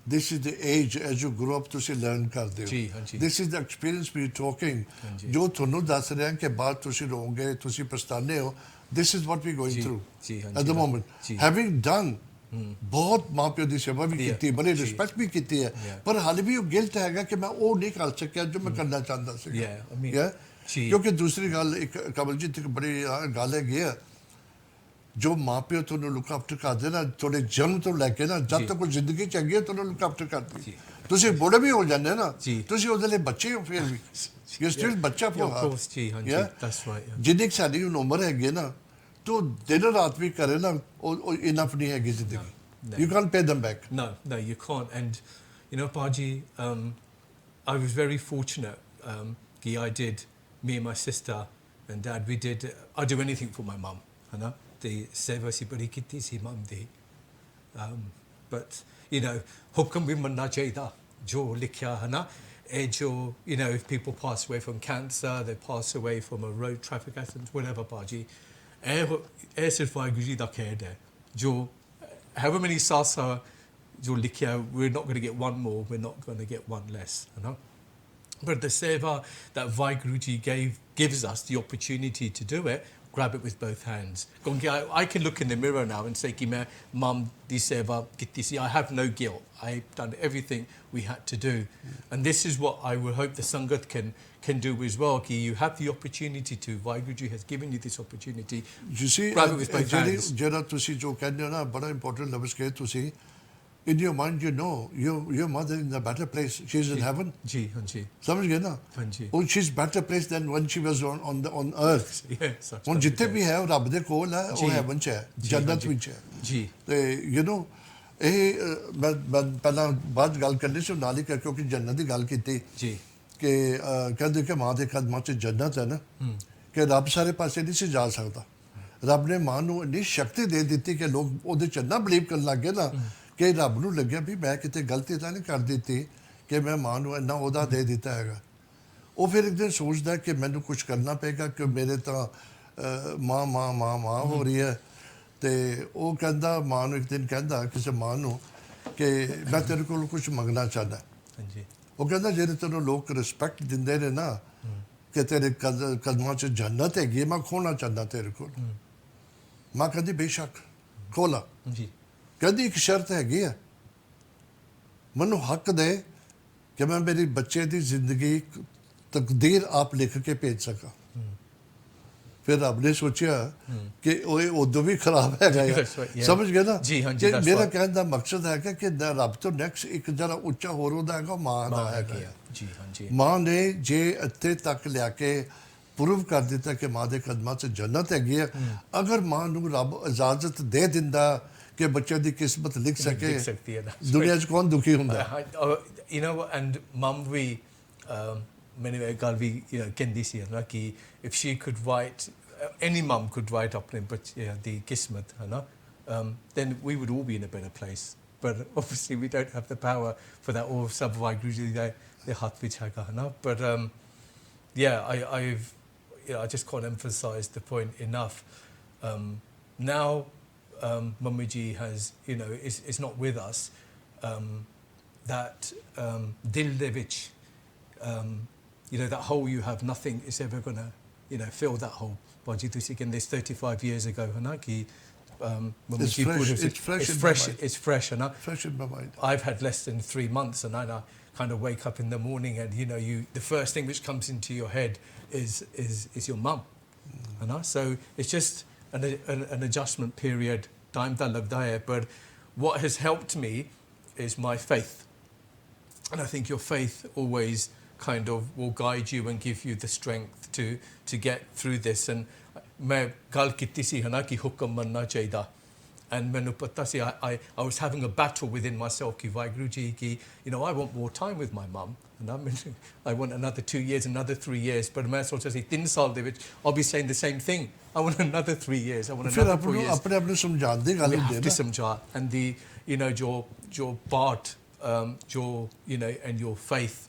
this is the age as you grow up ਤੁਸੀਂ ਲਰਨ ਕਰਦੇ ਹੋ ਜੀ ਹਾਂਜੀ this is the experience we talking ਜੋ ਤੁਹਾਨੂੰ ਦੱਸ ਰਿਹਾ ਕਿ ਬਾਅਦ ਤੁਸੀਂ ਰਹੋਗੇ ਤੁਸੀਂ ਪਛਤਾਨੇ ਹੋ this is what we going through at the moment having done ਬਹੁਤ ਮਾਂ ਪਿਓ ਦੀ ਸੇਵਾ ਵੀ ਕੀਤੀ ਬੜੀ ਰਿਸਪੈਕਟ ਵੀ ਕੀਤੀ ਹੈ ਪਰ ਹਾਲੇ ਵੀ ਉਹ ਗਿਲਟ ਹੈਗਾ ਕਿ ਮੈਂ ਉਹ ਨਹੀਂ ਕਰ ਸਕਿਆ ਜੋ ਮੈਂ ਕਰਨਾ ਚਾਹੁੰਦਾ ਸੀਗਾ ਕਿਉਂਕਿ ਦੂਸਰੀ ਗੱਲ ਇੱਕ ਕਵਲਜੀਤ ਇੱਕ ਬੜੀ ਗੱਲ ਹੈਗੀ ਆ ਜੋ ਮਾਂ ਪਿਓ ਤੁਹਾਨੂੰ ਲੁੱਕ ਆਫਟਰ ਕਰਦੇ ਨਾ ਤੁਹਾਡੇ ਜਨਮ ਤੋਂ ਲੈ ਕੇ ਨਾ ਜਦ ਤੱਕ ਜ਼ਿੰਦਗੀ ਚ ਹੈਗੀ ਤੁਹਾਨੂੰ ਲੁੱਕ ਆਫਟਰ ਕਰਦੇ ਤੁਸੀਂ ਬੁੜੇ ਵੀ ਹੋ ਜਾਂਦੇ ਨਾ ਤੁਸੀਂ ਉਹਦੇ ਲਈ ਬੱਚੇ ਹੋ ਫਿਰ ਵੀ ਯੂ ਸਟਿਲ ਬੱਚਾ ਫੋਰ ਜਿੰਨੀ ਸਾਡੀ ਉਮਰ ਹੈਗੀ ਨਾ ਤੋ ਦਿਨ ਰਾਤ ਵੀ ਕਰੇ ਨਾ ਉਹ ਇਨਫ ਨਹੀਂ ਹੈਗੀ ਜ਼ਿੰਦਗੀ you can pay them back no you can't and Paji I was very fortunate कि I did me and my sister and dad we did I'd do anything for my mum the seva si badi kiti si mum di but hukam bhi manna chahida jo likhya jo if people pass away from cancer, they pass away from a road traffic accident, whatever Paji sirf waheguru da khair hai jo however many sasa jo likhya we're not going to get one more, we're not going to get one less but the seva that Vaheguruji gives us the opportunity to do it, grab it with both hands. I can look in the mirror now and say ki main mum di seva kiti si, I have no guilt, I've done everything we had to do and this is what I would hope the Sangat can do as well ki you have the opportunity to, Vaheguruji has given you this opportunity, you see grab it with both hands. ਜਿਹੜਾ ਤੁਸੀਂ ਜੋ ਕਹਿੰਦੇ ਹੋ ਨਾ ਬੜਾ important ਲਫ਼ਜ਼ ਕਹੇ ਤੁਸੀਂ in your mind you know your mother in a better place, she's in heaven ji hanji samajh gaye na hanji oh she's better place than when she was on earth yes ਹੁਣ ਜਿੱਥੇ ਵੀ ਹੈ ਉਹ ਰੱਬ ਦੇ ਕੋਲ ਹੈ ਉਹ ਹੈਵਨ ਚ ਹੈ ਜੰਨਤ ਵਿੱਚ ਹੈ ਜੀ ਤੇ ਇਹ ਮੈਂ ਪਹਿਲਾਂ ਬਾਅਦ ਗੱਲ ਕਰਨੀ ਸੀ ਨਾਲ ਹੀ ਕਿਉਂਕਿ ਜੰਨਤ ਦੀ ਗੱਲ ਕੀਤੀ ਜੀ ਕਿ ਕਹਿੰਦੇ ਕਿ ਮਾਂ ਦੇ ਕਦਮਾਂ 'ਚ ਜੰਨਤ ਹੈ ਨਾ ਕਿ ਰੱਬ ਸਾਰੇ ਪਾਸੇ ਨਹੀਂ ਸੀ ਜਾ ਸਕਦਾ ਰੱਬ ਨੇ ਮਾਂ ਨੂੰ ਇੰਨੀ ਸ਼ਕਤੀ ਦੇ ਦਿੱਤੀ ਕਿ ਲੋਕ ਉਹਦੇ 'ਚ ਨਾ ਬਲੀਵ ਕਰਨ ਲੱਗ ਗਏ ਨਾ ਕਿ ਰੱਬ ਨੂੰ ਲੱਗਿਆ ਵੀ ਮੈਂ ਕਿਤੇ ਗਲਤੀ ਤਾਂ ਨਹੀਂ ਕਰ ਦਿੱਤੀ ਕਿ ਮੈਂ ਮਾਂ ਨੂੰ ਇੰਨਾ ਉਹਦਾ ਦੇ ਦਿੱਤਾ ਹੈਗਾ ਉਹ ਫਿਰ ਇੱਕ ਦਿਨ ਸੋਚਦਾ ਕਿ ਮੈਨੂੰ ਕੁਝ ਕਰਨਾ ਪਏਗਾ ਕਿ ਮੇਰੇ ਤਾਂ ਮਾਂ ਹੋ ਰਹੀ ਹੈ ਤੇ ਉਹ ਕਹਿੰਦਾ ਮਾਂ ਨੂੰ ਇੱਕ ਦਿਨ ਕਹਿੰਦਾ ਕਿਸੇ ਮਾਂ ਨੂੰ ਕਿ ਮੈਂ ਤੇਰੇ ਕੋਲ ਕੁਝ ਮੰਗਣਾ ਚਾਹੁੰਦਾ ਹਾਂਜੀ ਉਹ ਕਹਿੰਦਾ ਜਿਹੜੇ ਤੈਨੂੰ ਲੋਕ ਰਿਸਪੈਕਟ ਦਿੰਦੇ ਨੇ ਨਾ ਕਿ ਤੇਰੇ ਕਦਮਾਂ 'ਚ ਜੰਨਤ ਹੈਗੀ ਮੈਂ ਖੋਣਾ ਚਾਹੁੰਦਾ ਤੇਰੇ ਕੋਲ ਮਾਂ ਕਹਿੰਦੀ ਬੇਸ਼ੱਕ ਖੋਲਾ ਜੀ ਕਹਿੰਦੀ ਇੱਕ ਸ਼ਰਤ ਹੈਗੀ ਆ ਮੈਨੂੰ ਹੱਕ ਦੇ ਕਿ ਮੈਂ ਮੇਰੀ ਬੱਚੇ ਦੀ ਜ਼ਿੰਦਗੀ ਤਕਦੀਰ ਆਪ ਲਿਖ ਕੇ ਭੇਜ ਸਕਾਂ ਫਿਰ ਰੱਬ ਨੇ ਸੋਚਿਆ ਕਿ ਉਹ ਉਦੋਂ ਵੀ ਖਰਾਬ ਹੈਗਾ ਸਮਝ ਗਏ ਨਾ ਜੀ ਹਾਂਜੀ ਮੇਰਾ ਕਹਿਣ ਦਾ ਮਕਸਦ ਹੈ ਕਿ ਰੱਬ ਤੋਂ ਨੈਕਸਟ ਇੱਕ ਜਰਾ ਉੱਚਾ ਹੋਰ ਹੁੰਦਾ ਹੈਗਾ ਮਾਂ ਦਾ ਹੈਗਾ ਜੀ ਹਾਂਜੀ ਮਾਂ ਨੇ ਜੇ ਇੱਥੇ ਤੱਕ ਲਿਆ ਕੇ ਪ੍ਰੂਵ ਕਰ ਦਿੱਤਾ ਕਿ ਮਾਂ ਦੇ ਕਦਮਾਂ 'ਚ ਜੰਨਤ ਹੈਗੀ ਹੈ ਅਗਰ ਮਾਂ ਨੂੰ ਰੱਬ ਇਜਾਜ਼ਤ ਦੇ ਦਿੰਦਾ ਕਿ ਬੱਚੇ ਦੀ ਕਿਸਮਤ ਲਿਖ ਸਕੇ ਦੁਨੀਆ 'ਚ ਕੌਣ ਦੁਖੀ ਹੁੰਦਾ and mum we मैंने ਗੱਲ ਵੀ ਕਹਿੰਦੀ ਸੀ ਨਾ ਕਿ if she could write any mum could write ਆਪਣੇ ਬੱਚੇ ਦੀ ਕਿਸਮਤ then we would all be in a better place but obviously we don't have the power for that or ਸਭ ਵਾਹਿਗੁਰੂ ਜੀ ਦੇ ਹੱਥ ਵਿੱਚ ਹੈਗਾ but yeah I just can't emphasize the point enough now Mummy Ji has is not with us that dil de vich that hole you have, nothing is ever going to fill that hole. Baji tusi again this 35 years ago ki it's fresh fresh in my mind. I've had less than 3 months and I kind of wake up in the morning and the first thing which comes into your head is your mum so it's just an adjustment period time da lagda hai but what has helped me is my faith and I think your faith always kind of will guide you and give you the strength to get through this and मैं गल कीती सी है ना कि हुक्म मनना चाहिए and मैंने पता सी I was having a battle within myself कि वाहिगुरू जी कि you know I want more time with my mum and I want another 2 years another 3 years but मैं सोचा सी 3 साल दे विच I'll be saying the same thing I want another 3 years I want another 4 years अपने अपने समझाने दी गल we होंदी have to समझा and the you know your part your you know and your faith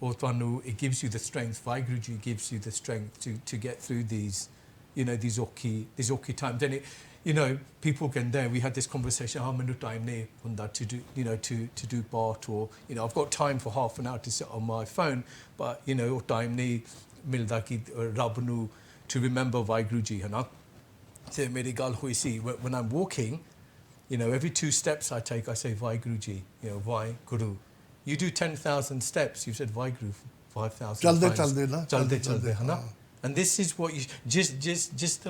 or ਤੁਹਾਨੂੰ it gives you the strength Waheguru ji gives you the strength to get through these you know these okay times and it you know people can there we had this conversation how many time nahi hunda to do you know to do part or you know I've got time for half an hour to sit on my phone but you know time nahi milda ki rab nu to remember Waheguru ji है ना so meri gal hui si when I'm walking you know every 2 steps I take I say Waheguru ji you know Waheguru you do 10,000 steps you said Waheguru 5,000 चलते है ना and this is what you just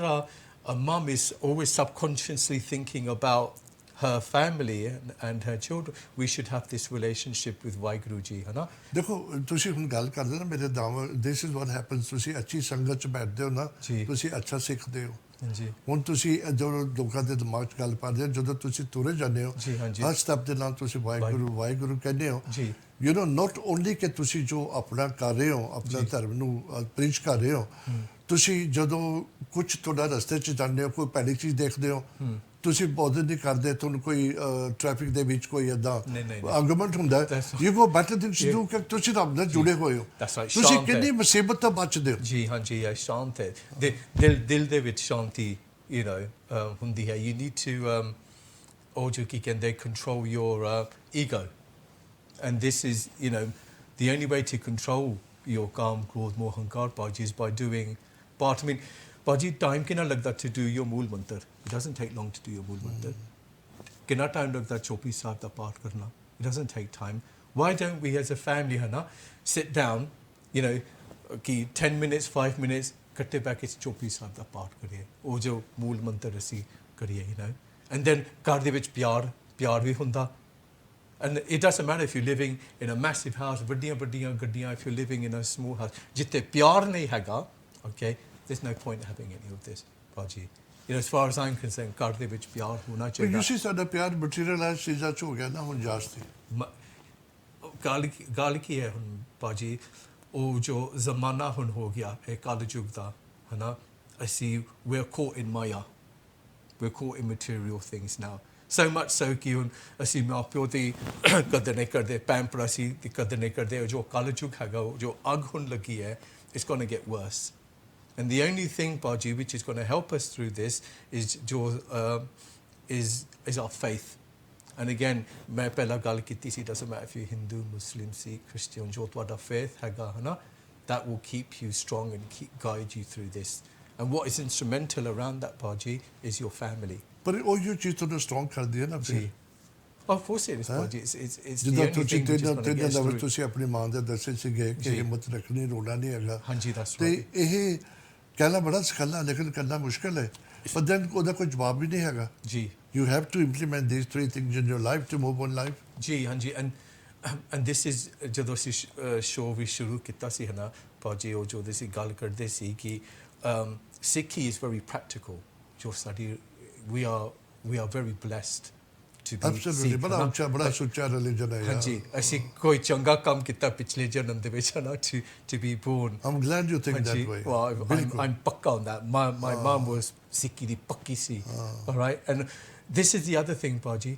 a mum is always subconsciously thinking about her family and her children we should have this relationship with Waheguru ji है ना देखो ਤੁਸੀਂ ਹੁਣ ਗੱਲ ਕਰਦੇ ਨਾ ਮੇਰੇ ਦਾਵਾ this is what happens ਤੁਸੀਂ ਅੱਛੀ ਸੰਗਤ ਚ ਬੈਠਦੇ ਹੋ ਨਾ ਤੁਸੀਂ ਅੱਛਾ ਸਿੱਖਦੇ ਹੋ ਜੀ ਹੁਣ ਤੁਸੀਂ ਜਦੋਂ ਲੋਕਾਂ ਦੇ ਦਿਮਾਗ 'ਚ ਗੱਲ ਪਾਉਂਦੇ ਹੋ ਜਦੋਂ ਤੁਸੀਂ ਤੁਰੇ ਜਾਂਦੇ ਹੋ ਹਰ ਸਟੈਪ ਦੇ ਨਾਲ ਤੁਸੀਂ ਵਾਹਿਗੁਰੂ ਕਹਿੰਦੇ ਹੋ ਯੂ نو ਨਾਟ ਓਨਲੀ ਕਿ ਤੁਸੀਂ ਜੋ ਆਪਣਾ ਕਰ ਰਹੇ ਹੋ ਆਪਣਾ ਧਰਮ ਨੂੰ ਪ੍ਰੀਚ ਕਰ ਰਹੇ ਹੋ ਤੁਸੀਂ ਜਦੋਂ ਕੁਝ ਤੁਹਾਡਾ ਰਸਤੇ 'ਚ ਜਾਂਦੇ ਹੋ ਕੋਈ ਪਹਿਲੀ ਚੀਜ਼ ਦੇਖਦੇ ਹੋ ਤੁਸੀਂ ਬੋਧ ਨਹੀਂ ਕਰਦੇ ਤੁਹਾਨੂੰ ਕੋਈ ਟ੍ਰੈਫਿਕ ਦੇ ਵਿੱਚ ਕੋਈ ਏਦਾਂ ਆਰਗੂਮੈਂਟ ਹੁੰਦਾ you go better things to ਕਿ ਤੁਸੀਂ ਰੱਬ ਨਾਲ ਜੁੜੇ ਹੋਏ ਹੋ ਤੁਸੀਂ ਕਿੰਨੀ ਮੁਸੀਬਤ ਤੋਂ ਬਚਦੇ ਹੋ ਜੀ ਹਾਂਜੀ ਇਹ ਸ਼ਾਂਤ ਹੈ ਦਿਲ ਦੇ ਵਿੱਚ ਸ਼ਾਂਤੀ you know ਹੁੰਦੀ ਹੈ you need to ਉਹ ਜੋ ਕੀ ਕਹਿੰਦੇ control your ego and this is you know the only way to control your काम क्रोध मोह अहंकार बाजी is by doing part I mean बाजी time कितना लगता to do your मूल मंत्र it doesn't take long to do your मूल मंत्र कितना time लगता चौपी साहब का पाठ करना it doesn't take time why don't we as a family है ना sit down you know कि 10 minutes 5 minutes इकट्ठे बैठ के चौपी साहब का पाठ करिए वो जो मूल मंत्र ਅਸੀਂ करिए you know and then घर ਦੇ ਵਿੱਚ ਪਿਆਰ ਵੀ ਹੁੰਦਾ and it doesn't matter if you're living in a massive house ਵੱਡੀਆਂ ਗੱਡੀਆਂ if you're living in a small house ਜਿੱਥੇ ਪਿਆਰ ਨਹੀਂ ਹੈਗਾ okay there's no point having any of this ਬਾਜੀ you know as far as I'm concerned ਘਰ ਦੇ ਵਿੱਚ ਪਿਆਰ ਹੋਣਾ ਚਾਹੀਦਾ ਤੁਸੀਂ ਸਾਡਾ ਪਿਆਰ ਮਟੀਰੀਅਲਾਈਜ਼ ਚੀਜ਼ਾਂ 'ਚ ਹੋ ਗਿਆ ਨਾ ਹੁਣ ਜਾਸਤੀ ਗੱਲ ਕੀ ਹੈ ਹੁਣ ਬਾਜੀ ਉਹ ਜੋ ਜ਼ਮਾਨਾ ਹੁਣ ਹੋ ਗਿਆ ਇਹ ਕਲਯੁਗ ਦਾ ਹੈ ਨਾ ਅਸੀਂ we're caught in maya we're caught in material things now so much so कि ਹੁਣ ਅਸੀਂ ਮਾਂ ਪਿਓ ਦੀ ਕਦਰ ਨਹੀਂ ਕਰਦੇ ਭੈਣ ਭਰਾ ਅਸੀਂ ਦੀ ਕਦਰ ਨਹੀਂ ਕਰਦੇ ਜੋ ਕਲਯੁਗ ਹੈਗਾ ਜੋ ਅੱਗ ਹੁਣ ਲੱਗੀ ਹੈ it's going to get worse and the only thing Baji which is going to help us through this is our faith and again मैं पहला गल कीती सी doesn't matter if you're Hindu Muslim Sikh Christian जो ਤੁਹਾਡਾ faith ਹੈਗਾ ਹੈ ਨਾ that will keep you strong and guide you through this and what is instrumental around that Baji is your family ਪਰ ਉਹ ਜੋ ਚੀਜ਼ ਤੁਹਾਨੂੰ ਸਟਰੋਂਗ ਕਰਦੀ ਹੈ ਨਾ ਫਿਰ of course it is Baji it's the ਜਿੱਦਾਂ only thing which is going to get us through ਤੁਸੀਂ ਆਪਣੀ ਮਾਂ ਦੇ ਦੱਸੇ ਸੀਗੇ ਕਿ ਹਿੰਮਤ ਰੱਖਣੀ ਰੋਣਾ ਨਹੀਂ ਹੈਗਾ ਹਾਂਜੀ that's ਤੇ right ਇਹ ਕਹਿਣਾ ਬੜਾ ਸਖਾਲਾ ਲੇਕਿਨ ਕਰਨਾ ਮੁਸ਼ਕਲ ਹੈ ਪਰ then ਉਹਦਾ ਕੋਈ ਜਵਾਬ ਵੀ ਨਹੀਂ ਹੈਗਾ ਜੀ you have to implement these 3 things in your life to move on life ਜੀ ਹਾਂਜੀ and this is ਜਦੋਂ ਅਸੀਂ ਸ਼ੋਅ ਵੀ ਸ਼ੁਰੂ ਕੀਤਾ ਸੀ ਹਨਾ Baji ਉਹ ਜੋ ਅਸੀਂ ਗੱਲ ਕਰਦੇ ਸੀ ਕਿ Sikhi is very practical ਜੋ ਸਾਡੀ we are very blessed to be absolutely ਬੜਾ ਸੁੱਚਾ ਰਿਲੀਜਨ ਹੈ ਹਾਂਜੀ ਅਸੀਂ ਕੋਈ ਚੰਗਾ ਕੰਮ ਕੀਤਾ ਪਿਛਲੇ ਜਨਮ ਦੇ ਵਿੱਚ ਨਾ to be born I'm glad you think that way well I'm pukka on that my mom was Sikhi ਦੀ ਪੱਕੀ ਸੀ all right and this is the other thing Baji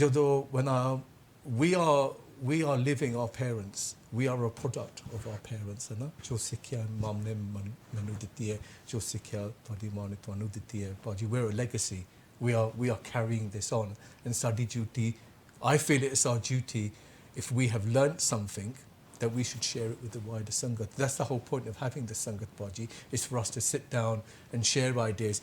ਜਦੋਂ when we are living our parents we are a product of our parents है ना जो ਸਿੱਖਿਆ ਮਾਂ ਨੇ ਮੈਨੂੰ ਦਿੱਤੀ ਹੈ ਜੋ ਸਿੱਖਿਆ ਤੁਹਾਡੀ ਮਾਂ ਨੇ ਤੁਹਾਨੂੰ ਦਿੱਤੀ ਹੈ Baji we're a legacy we are carrying this on and study duty I feel it's our duty if we have learnt something that we should share it with the wider sangat that's the whole point of having the sangat Baji is for us to sit down and share ideas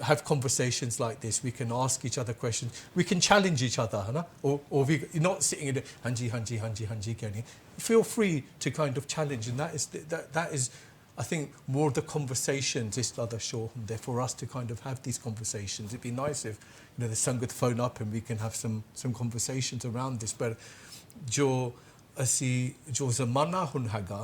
have conversations like this we can ask each other questions we can challenge each other है ना or we you're not sitting in hanji कहनी feel free to kind of challenge and that is I think more of the conversations is other show there for us to kind of have these conversations it'd be nice if you know the sangat phone up and we can have some conversations around this but jo zamana hun haga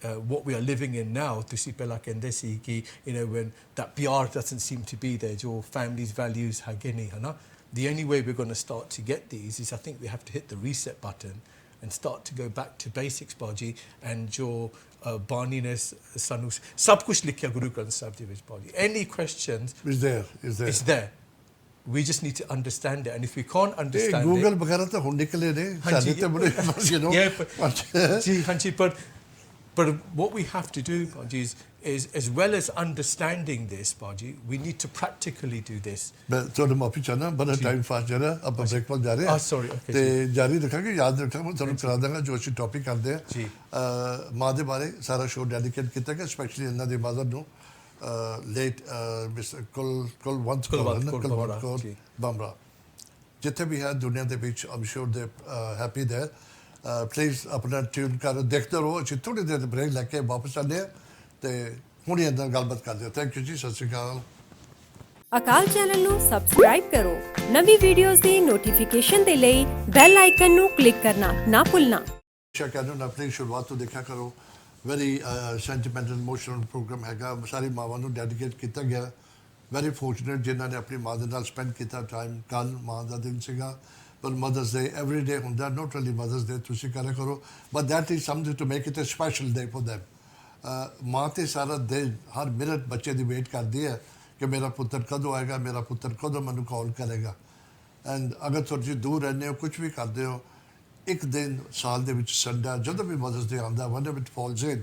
what we are living in now, ਤੁਸੀਂ ਪਹਿਲਾਂ ਕਹਿੰਦੇ ਸੀ ਕਿ when that PR doesn't seem to be there, your family's values ਹੈਗੇ ਨਹੀਂ ਹਨਾ. The only way we're going to start to get these is I think we have to hit the reset button and start to go back to basics, Baji, and your Barniness, Sanus, sab kuch likhya Guru Granth Sahib ji vich, Baji. Any questions? Is there. It's there. We just need to understand it, and if we can't understand Google it, ਵਗੈਰਾ ਤਾਂ ਹੁਣ ਨਿਕਲੇ ਨੇ ਸਾਡੇ ਤੇ ਬੜੇ yeah, but what we have to do, Baji, is as well as understanding this, Baji, we need to practically do this. ਮੈਂ ਤੁਹਾਨੂੰ ਮਾਫੀ ਚਾਹਨਾ ਬੜਾ ਟਾਈਮ ਫਾਸਟ ਜਿਹੜਾ ਆਪਾਂ ਬ੍ਰੇਕਫਾਸਟ ਜਾ ਰਹੇ ਹਾਂ sorry, okay, ਤੇ ਜਾਰੀ ਰੱਖਾਂਗੇ ਯਾਦ ਰੱਖਾਂ ਮੈਂ ਤੁਹਾਨੂੰ ਕਰਾ ਦਾਂਗਾ ਜੋ ਅਸੀਂ ਟੌਪਿਕ ਕਰਦੇ ਆ ਮਾਂ ਦੇ ਬਾਰੇ ਸਾਰਾ ਸ਼ੋਅ ਡੈਡੀਕੇਟ ਕੀਤਾ ਗਿਆ ਸਪੈਸ਼ਲੀ ਇਹਨਾਂ ਦੇ ਮਦਰ ਨੂੰ late mister Kulwant Kaur Bhamra ਜਿੱਥੇ ਵੀ ਹੈ ਦੁਨੀਆ ਦੇ ਵਿੱਚ ਆਮ ਸ਼ੋਰ ਦੇ ਹੈਪੀ ਦੇਅਰ ਪਲੀਜ਼ ਆਪਣਾ ਟਿਊਨ ਕਰ ਦੇਖਦੇ ਰਹੋ ਅਸੀਂ ਥੋੜੀ ਦੇਰ ਬ੍ਰੇਕ ਲੈ ਕੇ ਵਾਪਸ ਆਉਂਦੇ ਹਾਂ ਤੇ ਹੁਣੇ ਇਹਨਾਂ ਗੱਲਬਾਤ ਕਰਦੇ ਹਾਂ ਥੈਂਕ ਯੂ ਜੀ ਸਤਿ ਸ਼੍ਰੀ ਅਕਾਲ ਅਕਾਲ ਚੈਨਲ ਨੂੰ ਸਬਸਕ੍ਰਾਈਬ ਕਰੋ ਨਵੀਂ ਵੀਡੀਓਜ਼ ਦੀ ਨੋਟੀਫਿਕੇਸ਼ਨ ਦੇ ਲਈ ਬੈਲ ਆਈਕਨ ਨੂੰ ਕਲਿੱਕ ਕਰਨਾ ਨਾ ਭੁੱਲਣਾ ਕਹਿੰਦੇ ਆਪਣੀ ਸ਼ੁਰੂਆਤ ਤੋਂ ਦੇਖਿਆ ਕਰੋ ਵੈਰੀ ਸੈਂਟੀਮੈਂਟਲ ਇਮੋਸ਼ਨਲ ਪ੍ਰੋਗਰਾਮ ਹੈਗਾ ਸਾਰੀ ਮਾਵਾਂ ਨੂੰ ਡੈਡੀਕੇਟ ਕੀਤਾ ਗਿਆ ਵੈਰੀ ਫੋਰਚੂਨੇਟ ਜਿਨ੍ਹਾਂ ਨੇ ਆਪਣੀ ਮਾਂ ਦੇ ਨਾਲ ਸਪੈਂਡ ਕੀਤਾ ਟਾਈਮ ਕੱਲ੍ਹ ਮਾਂ ਦਾ ਦਿਨ ਸੀਗਾ ਪਰ ਮਦਰਸ ਡੇ ਐਵਰੀ ਡੇ ਹੁੰਦਾ ਨੋਟ ਓਨਲੀ ਮਦਰਸ ਡੇ ਤੁਸੀਂ ਕਰਿਆ ਕਰੋ but that is something to make it a special day for them ਮਾਂ ਤੇ ਸਾਰਾ ਦਿਨ ਹਰ ਮਿੰਟ ਬੱਚੇ ਦੀ ਵੇਟ ਕਰਦੀ ਹੈ ਕਿ ਮੇਰਾ ਪੁੱਤਰ ਕਦੋਂ ਆਏਗਾ ਮੇਰਾ ਪੁੱਤਰ ਕਦੋਂ ਮੈਨੂੰ ਕਾਲ ਕਰੇਗਾ ਐਂਡ ਅਗਰ ਤੁਸੀਂ ਦੂਰ ਰਹਿੰਦੇ ਹੋ ਕੁਝ ਵੀ ਕਰਦੇ ਹੋ ਇੱਕ ਦਿਨ ਸਾਲ ਦੇ ਵਿੱਚ ਸੰਡਾ ਜਦੋਂ ਵੀ ਮਦਰਸ ਡੇ ਆਉਂਦਾ ਵਨ ਇਟ ਫਾਲਸ ਇਨ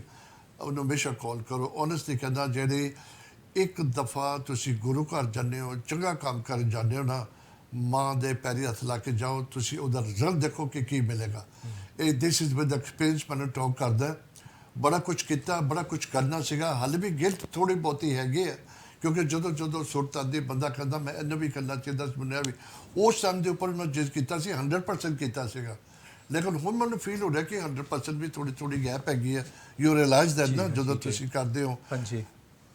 ਉਹਨੂੰ ਹਮੇਸ਼ਾ ਕਾਲ ਕਰੋ ਓਨੈਸਟਲੀ ਕਹਿੰਦਾ ਜਿਹੜੀ ਇੱਕ ਦਫਾ ਤੁਸੀਂ ਗੁਰੂ ਘਰ ਜਾਂਦੇ ਹੋ ਚੰਗਾ ਕੰਮ ਕਰਨ ਜਾਂਦੇ ਹੋ ਨਾ ਮਾਂ ਦੇ ਪੈਰੀ ਹੱਥ ਲਾ ਕੇ ਜਾਓ ਤੁਸੀਂ ਉਹਦਾ ਰਿਜ਼ਲਟ ਦੇਖੋ ਕਿ ਕੀ ਮਿਲੇਗਾ ਇਹ ਦਿਸ ਇਜ਼ ਵਿਦ ਐਕਸਪੀਰੀਅੰਸ ਮੈਨੂੰ ਟਾਕ ਕਰਦਾ ਬੜਾ ਕੁਝ ਕੀਤਾ ਬੜਾ ਕੁਝ ਕਰਨਾ ਸੀਗਾ ਹਾਲੇ ਵੀ ਗਿਲਟ ਥੋੜੀ ਬਹੁਤੀ ਹੈਗੀ ਹੈ ਕਿਉਂਕਿ ਜਦੋਂ ਸੁਰਤ ਆਉਂਦੀ ਬੰਦਾ ਕਹਿੰਦਾ ਮੈਂ ਇਹਨੂੰ ਵੀ ਕਰਨਾ ਚਾਹੀਦਾ ਮੈਨੂੰ ਵੀ ਉਸ ਟਾਈਮ ਦੇ ਉੱਪਰ ਮੈਂ ਜਿਸ ਕੀਤਾ ਸੀ 100% ਕੀਤਾ ਸੀਗਾ ਲੇਕਿਨ ਹੁਣ ਮੈਨੂੰ ਫੀਲ ਹੋ ਰਿਹਾ ਕਿ 100% ਵੀ ਥੋੜੀ ਗੈਪ ਹੈਗੀ ਹੈ ਯੂ ਰਿਅਲਾਈਜ਼ ਦੈਟ ਨਾ ਜਦੋਂ ਤੁਸੀਂ ਕਰਦੇ ਹੋ ਹਾਂਜੀ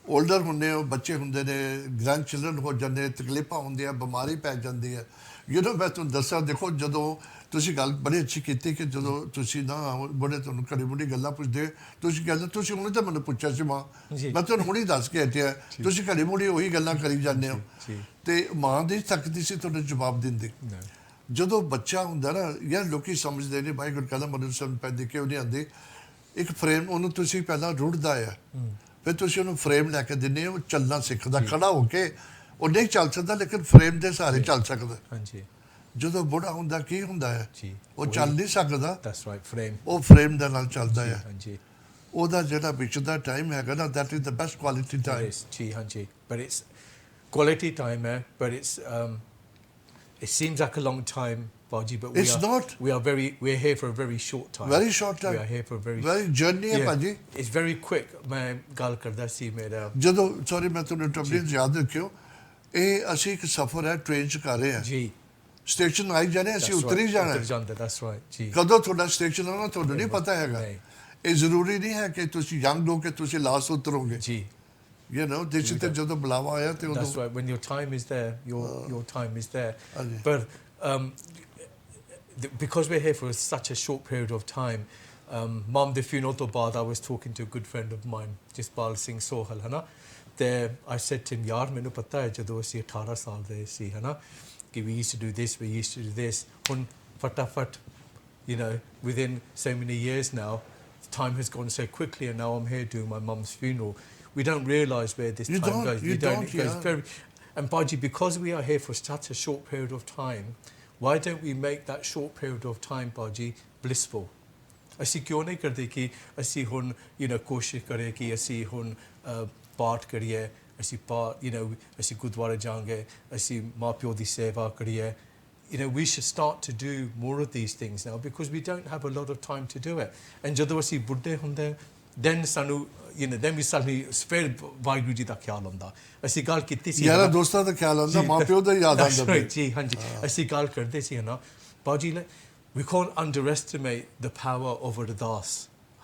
ਓਲਡਰ ਹੁੰਦੇ ਹੋ ਬੱਚੇ ਹੁੰਦੇ ਨੇ ਗ੍ਰੈਂਡ ਚਿਲਡਰਨ ਹੋ ਜਾਂਦੇ ਤਕਲੀਫਾਂ ਹੁੰਦੀਆਂ ਬਿਮਾਰੀ ਪੈ ਜਾਂਦੀ ਹੈ ਮੈਂ ਤੁਹਾਨੂੰ ਦੱਸਾਂ ਦੇਖੋ ਜਦੋਂ ਤੁਸੀਂ ਗੱਲ ਬੜੀ ਅੱਛੀ ਕੀਤੀ ਕਿ ਜਦੋਂ ਤੁਸੀਂ ਨਾ ਬੜੇ ਤੁਹਾਨੂੰ ਘੜੀ ਮੁੜੀ ਗੱਲਾਂ ਪੁੱਛਦੇ ਤੁਸੀਂ ਕਹਿੰਦੇ ਤੁਸੀਂ ਹੁਣੇ ਤਾਂ ਮੈਨੂੰ ਪੁੱਛਿਆ ਸੀ ਮਾਂ ਮੈਂ ਤੁਹਾਨੂੰ ਹੁਣੇ ਦੱਸ ਕੇ ਹਟਿਆ ਤੁਸੀਂ ਘੜੀ ਮੁੜੀ ਉਹੀ ਗੱਲਾਂ ਕਰੀ ਜਾਂਦੇ ਹੋ ਤੇ ਮਾਂ ਦੀ ਥੱਕਦੀ ਸੀ ਤੁਹਾਨੂੰ ਜਵਾਬ ਦਿੰਦੀ ਜਦੋਂ ਬੱਚਾ ਹੁੰਦਾ ਨਾ ਯਾਰ ਲੋਕੀ ਸਮਝਦੇ ਨੇ ਭਾਈ ਗੁਰ ਕਹਿੰਦਾ ਮੈਨੂੰ ਸਮਝ ਪੈਂਦੀ ਕਿਉਂ ਨਹੀਂ ਆਉਂਦੀ ਇੱਕ ਫਰੇਮ ਉਹਨੂੰ ਤੁਸੀਂ ਪਹਿਲਾਂ ਰੁੜਦਾ ਆ ਫਿਰ ਤੁਸੀਂ ਉਹਨੂੰ ਫਰੇਮ ਲੈ ਕੇ ਦਿੰਦੇ ਹੋ ਚੱਲਣਾ ਸਿੱਖਦਾ ਖੜਾ ਹੋ ਕੇ ਉਹ ਨਹੀਂ ਚੱਲ ਸਕਦਾ ਲੇਕਿਨ ਫਰੇਮ ਦੇ ਸਹਾਰੇ ਚੱਲ ਸਕਦਾ ਹਾਂਜੀ ਜਦੋਂ ਬੁੜਾ ਹੁੰਦਾ ਕੀ ਹੁੰਦਾ ਹੈ ਉਹ ਚੱਲ ਨਹੀਂ ਸਕਦਾ ਉਹ ਫਰੇਮ ਦੇ ਨਾਲ ਚੱਲਦਾ ਹੈ ਉਹਦਾ ਜਿਹੜਾ ਵਿੱਚ ਦਾ ਟਾਈਮ ਹੈਗਾ ਨਾ that is the best quality time ਜੀ ਹਾਂਜੀ ਬਟ ਇਟਸ ਕੁਆਲਿਟੀ ਟਾਈਮ ਹੈ but it's it seems like a long time Baji, but it's not we're here for a very short time we are here for a very journey hai Baji it's very quick main gal karda si mera ਜਦੋਂ sorry ਮੈਂ ਤੁਹਾਨੂੰ topic ਯਾਦ ਰੱਖਿਓ ਇਹ ਅਸੀਂ ਇੱਕ ਸਫ਼ਰ ਹੈ ਟ੍ਰੇਨ ਚ ਕਰ ਰਹੇ ਹਾਂ ਜੀ ਸਟੇਸ਼ਨ ਆਈ ਜਾਣੇ ਅਸੀਂ ਉਤਰੀ ਜਾਣਾ that's right ਜੀ ਕਦੋਂ ਤੁਹਾਡਾ ਸਟੇਸ਼ਨ ਆਉਣਾ ਤੁਹਾਨੂੰ ਨਹੀਂ ਪਤਾ ਹੈਗਾ ਇਹ ਜ਼ਰੂਰੀ ਨਹੀਂ ਹੈ ਕਿ ਤੁਸੀਂ ਯੰਗ ਹੋ ਕੇ ਤੁਸੀਂ ਲਾਸਟ ਉਤਰੋਗੇ ਜੀ you know this is ਜਦੋਂ ਬੁਲਾਵਾ ਆਇਆ ਤੇ that's right when your time is there your time is there but because we're here for such a short period of time mom the funeral to baad I was talking to a good friend of mine Jaspal Singh Sohal hana there I said to him yaar mainu pata hai jadon ਅਸੀਂ 18 ਸਾਲ ਦੇ ਸੀ hana ਕਿ we used to do this we used to do this hun fatafat you know within so many years now time has gone so quickly and now I'm here doing my mum's funeral we don't realise where this time goes. You don't. It goes very. And Baji, because we are here for such a short period of time, why don't we make that short period of time, Baji, blissful? ਅਸੀਂ ਕਿਉਂ ਨਹੀਂ ਕਰਦੇ ਕਿ ਅਸੀਂ ਹੁਣ ਕੋਸ਼ਿਸ਼ ਕਰੇ ਕਿ ਅਸੀਂ ਹੁਣ ਪਾਠ ਕਰੀਏ ਅਸੀਂ ਅਸੀਂ ਗੁਰਦੁਆਰੇ ਜਾਵਾਂਗੇ ਅਸੀਂ ਮਾਂ ਪਿਓ ਦੀ ਸੇਵਾ ਕਰੀਏ we should start to do more of these things now because we don't have a lot of time to do it and ਜਦੋਂ ਅਸੀਂ ਬੁੱਢੇ ਹੁੰਦੇ then ਸਾਨੂੰ then we suddenly ਫਿਰ ਵਾਹਿਗੁਰੂ ਜੀ ਦਾ ਖਿਆਲ ਆਉਂਦਾ ਅਸੀਂ ਗੱਲ ਕੀਤੀ ਸੀ ਯਾਰਾ ਦੋਸਤਾਂ ਦਾ ਖਿਆਲ ਆਉਂਦਾ ਮਾਂ ਪਿਓ ਦਾ ਯਾਦ ਆਉਂਦਾ ਜੀ ਹਾਂਜੀ ਅਸੀਂ ਗੱਲ ਕਰਦੇ ਸੀ ਨਾ ਬਾਜੀ we can't underestimate the power of ਅਰਦਾਸ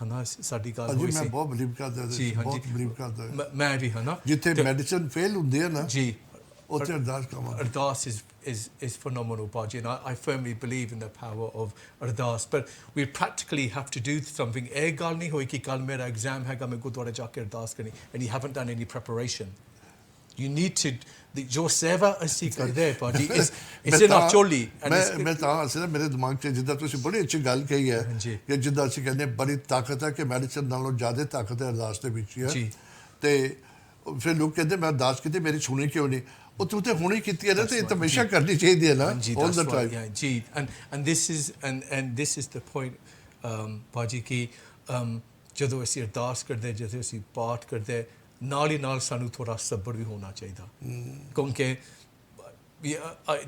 ਹਨਾ ਸਾਡੀ ਗੱਲ ਹੋਈ ਸੀ ਮੈਂ ਬਹੁਤ ਬਲੀਵ ਕਰਦਾ ਜੀ ਬਹੁਤ ਬਲੀਵ ਕਰਦਾ ਮੈਂ ਵੀ ਹਨਾ ਜਿੱਥੇ ਮੈਡੀਸਨ ਫੇਲ ਹੁੰਦੀ ਹੈ ਨਾ ਜੀ ਉੱਥੇ ਅਰਦਾਸ ਕਰਾਂਗੇ Ardas is phenomenal, Baji, and I firmly believe in the power of Ardas. But we practically have to do something. Eh gal nahi hoi ki kal mera exam hai, main gurdwara ja ke Ardas karni, and you haven't done any preparation. You need to. Jo seva ਅਸੀਂ ਕਰਦੇ ਹਾਂ Baji is in our choli. ਮੈਂ ਤਾਂ ਅਸਲ ਮੇਰੇ ਦਿਮਾਗ 'ਚ ਜਿੱਦਾਂ ਤੁਸੀਂ ਬੜੀ ਅੱਛੀ ਗੱਲ ਕਹੀ ਹੈ ਕਿ ਜਿੱਦਾਂ ਅਸੀਂ ਕਹਿੰਦੇ ਬੜੀ ਤਾਕਤ ਹੈ ਕਿ ਮੈਡੀਸਨ ਨਾਲੋਂ ਜ਼ਿਆਦਾ ਤਾਕਤ ਹੈ ਅਰਦਾਸ ਦੇ ਵਿੱਚ ਹੀ ਹੈ ਤੇ ਫਿਰ ਲੋਕ ਕਹਿੰਦੇ ਮੈਂ ਅਰਦਾਸ ਕੀਤੀ ਮੇਰੀ ਸੁਣੀ ਕਿਉਂ ਨਹੀਂ ਉਹ ਤੂੰ ਤੇ ਹੁਣੇ ਕੀਤੀ ਹੈ ਨਾ ਤੇ ਹਮੇਸ਼ਾ ਕਰਨੀ ਚਾਹੀਦੀ ਹੈ ਨਾ all the time ਜੀ and this is the point Baji ਕਿ ਜਦੋਂ ਅਸੀਂ ਅਰਦਾਸ ਕਰਦੇ ਜਦੋਂ ਅਸੀਂ ਪਾਠ ਕਰਦੇ ਨਾਲ ਹੀ ਨਾਲ ਸਾਨੂੰ ਥੋੜਾ ਸਬਰ ਵੀ ਹੋਣਾ ਚਾਹੀਦਾ ਕਿਉਂਕਿ